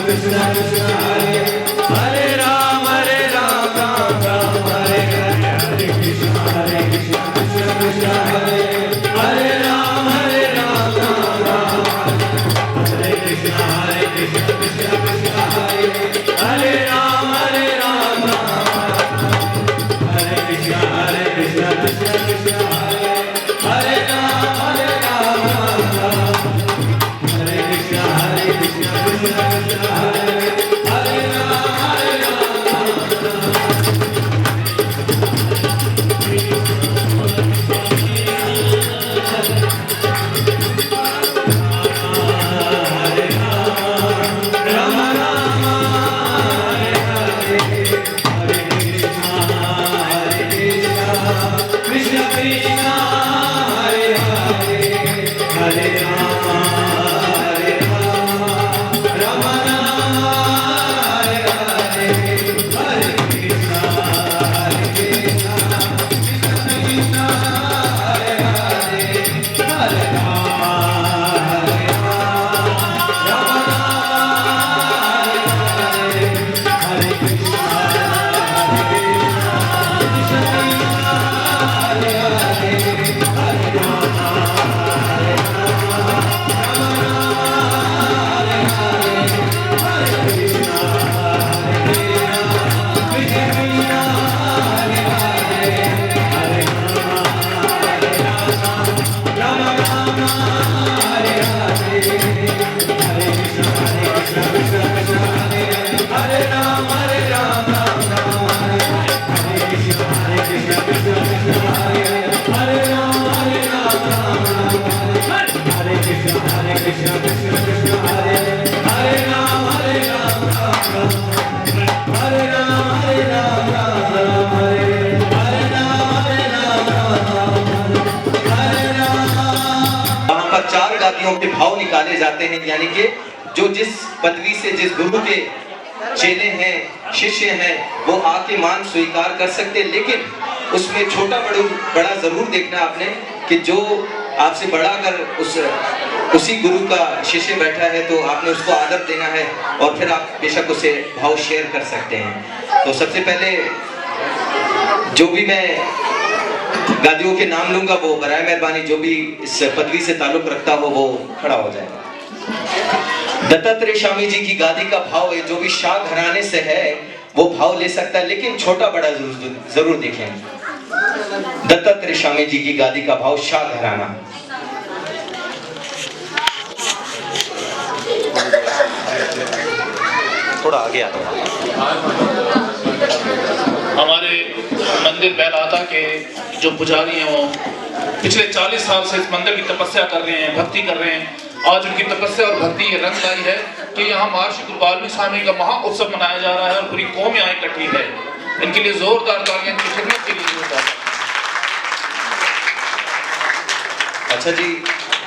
H: कृष्ण कृष्ण हरे हरे राम राम हरे हरे कृष्ण कृष्ण कृष्ण हरे हरे राम राम हरे कृष्ण कृष्ण कृष्ण हरे हरे राम हरे कृष्ण कृष्ण कृष्ण हरे हरे राम हरे कृष्ण कृष्ण कृष्ण हरे
I: ले जाते हैं, यानी कि जो जिस पदवी से जिस गुरु के चेले हैं, शिष्य हैं, वो आके मान स्वीकार कर सकते, लेकिन उसमें छोटा बड़ा जरूर देखना आपने कि जो आपसे बड़ा अगर उसी गुरु का शिष्य बैठा है तो आपने उसको आदर देना है और फिर आप बेशक उसे भाव शेयर कर सकते हैं। तो सबसे पहले जो भी मैं गादियों के नाम लूंगा वो बराए मेहरबानी जो भी इस पदवी से ताल्लुक रखता हो वो खड़ा हो जाए। दत्तात्रेय स्वामी जी की गादी का भाव है, जो भी शाह घराने से है वो भाव ले सकता है, लेकिन छोटा बड़ा जरूर देखें। दत्तात्रेय स्वामी जी की गादी का भाव शाह घराना।
J: थोड़ा आगे आ
A: हमारे मंदिर बेलाता के जो पुजारी हैं वो पिछले 40 साल से इस मंदिर की तपस्या कर रहे हैं, भक्ति कर रहे हैं। आज उनकी तपस्या और भक्ति ये रंग लाई है कि यहाँ महर्षि गुरु वाल्मीकि स्वामी का महा उत्सव मनाया जा रहा है और पूरी कौम यहाँ इकट्ठी है। इनके लिए जोरदार तालियां, इनकी खिदमत के लिए जोरदार।
I: अच्छा जी,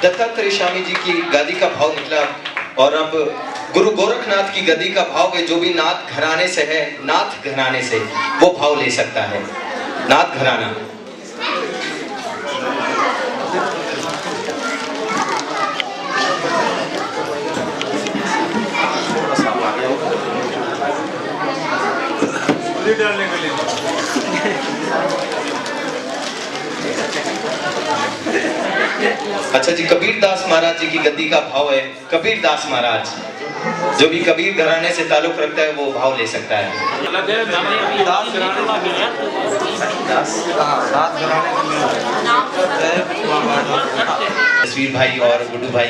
I: दत्तात्रेय स्वामी जी की गादी का भाव निकला और अब गुरु गोरखनाथ की गद्दी का भाव है, जो भी नाथ घराने से है, नाथ घराने से वो भाव ले सकता है। नाथ घराना। अच्छा जी, कबीर दास महाराज जी की गद्दी का भाव है। कबीर दास महाराज, जो भी कबीर घराने से ताल्लुक रखता है वो भाव ले सकता है। तस्वीर भाई और गुड्डू भाई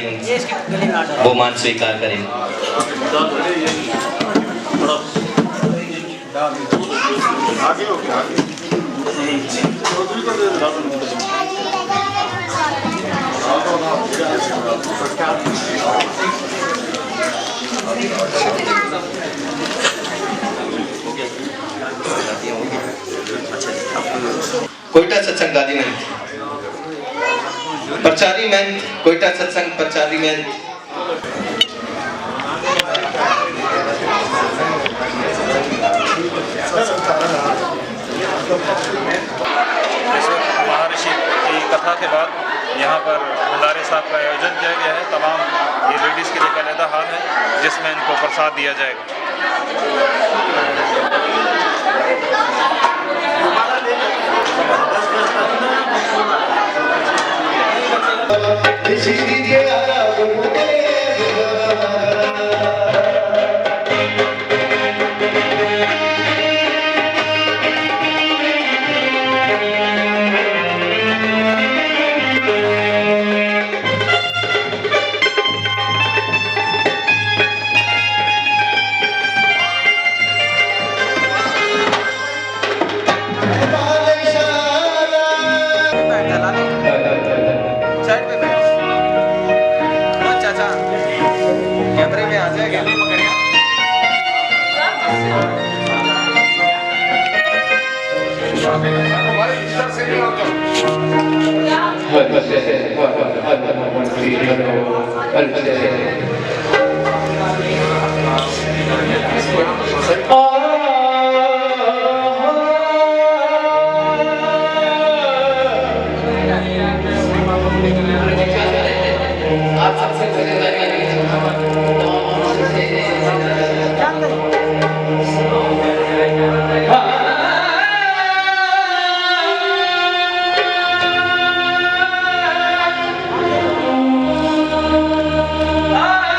I: वो मान स्वीकार करें। कोयटा सत्संग गादी में प्रचारी में, कोयटा सत्संग प्रचारी में।
K: महर्षि की कथा के बाद यहाँ पर भंडारे साहब का आयोजन किया गया है। तमाम ये लेडीज़ के लिए एक अलग हाल है जिसमें इनको प्रसाद दिया जाएगा।
H: आ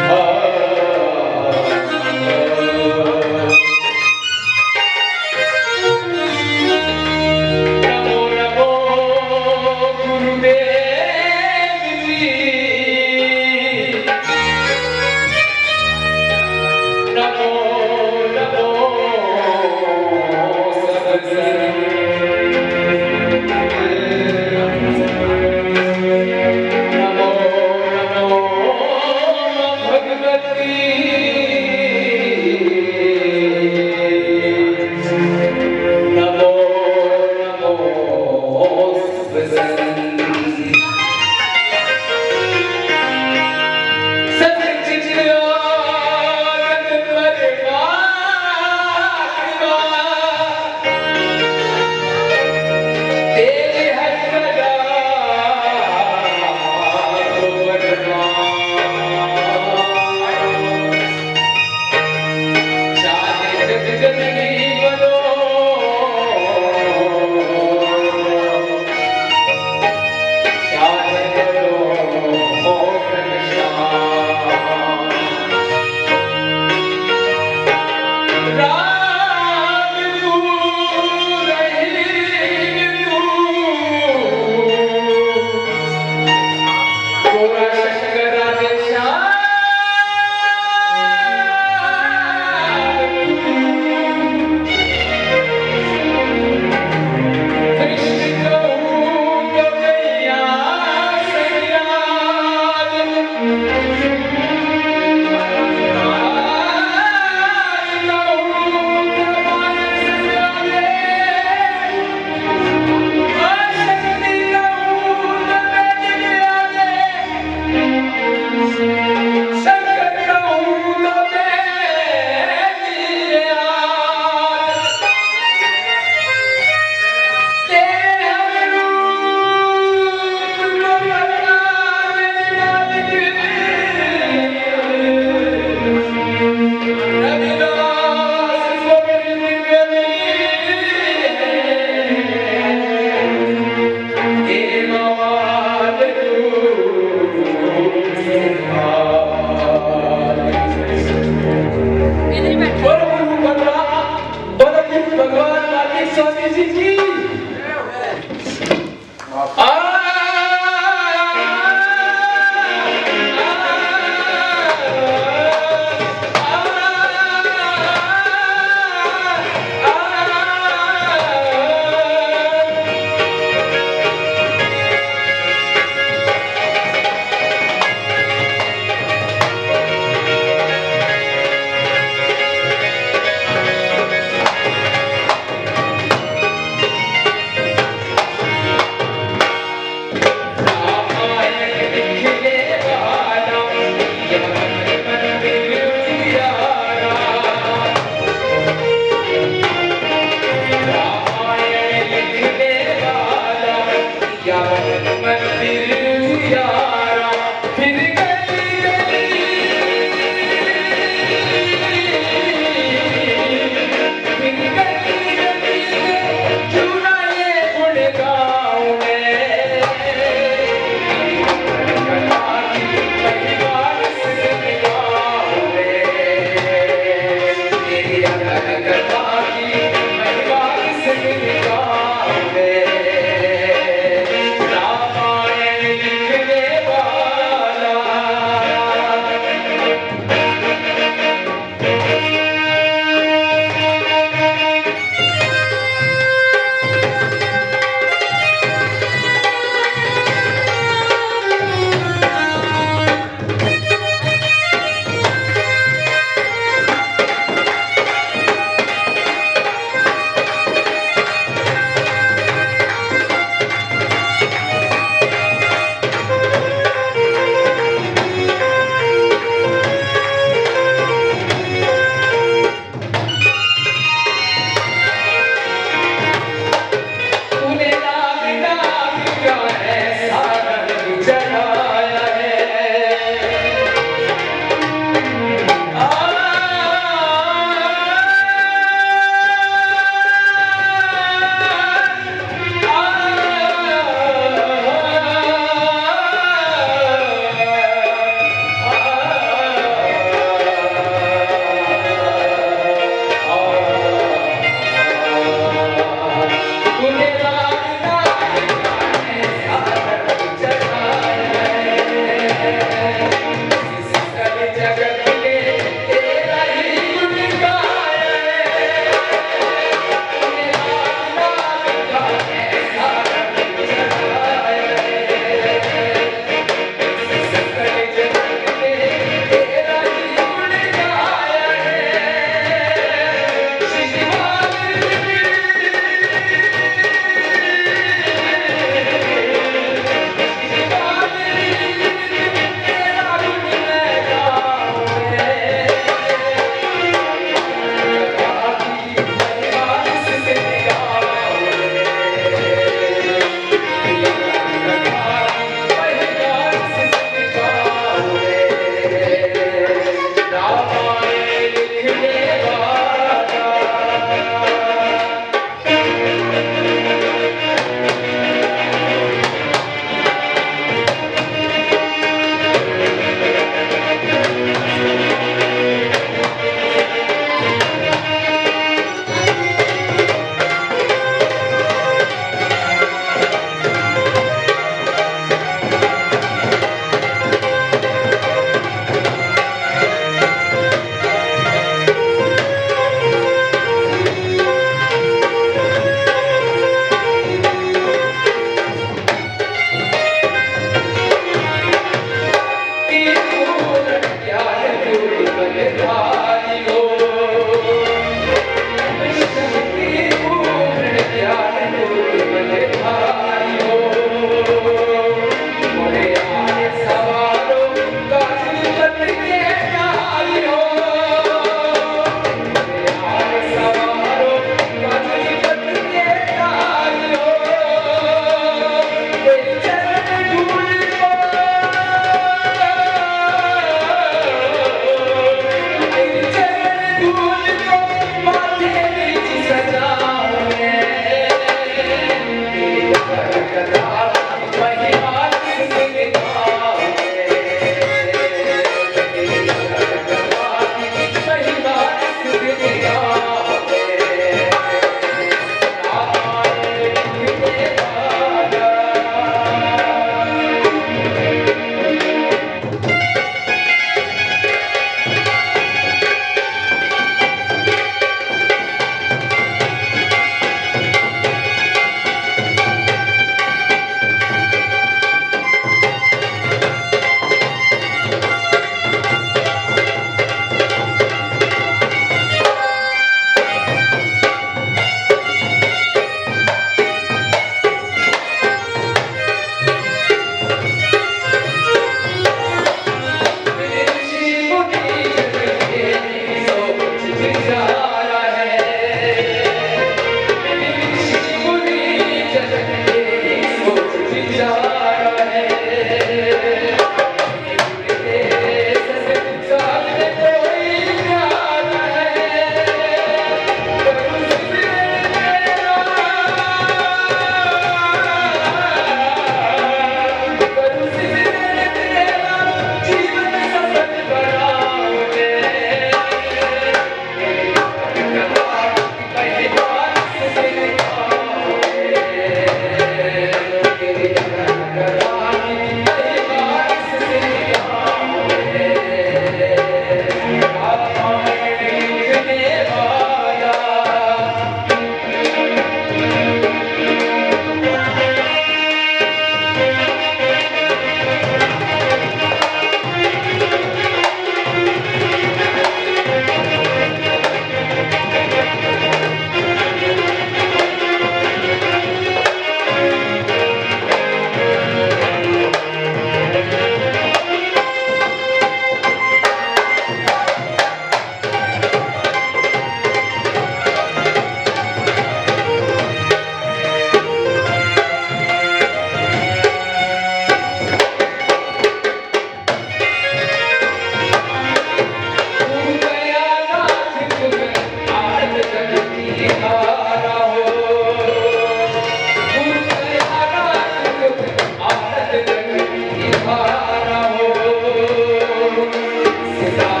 H: साथ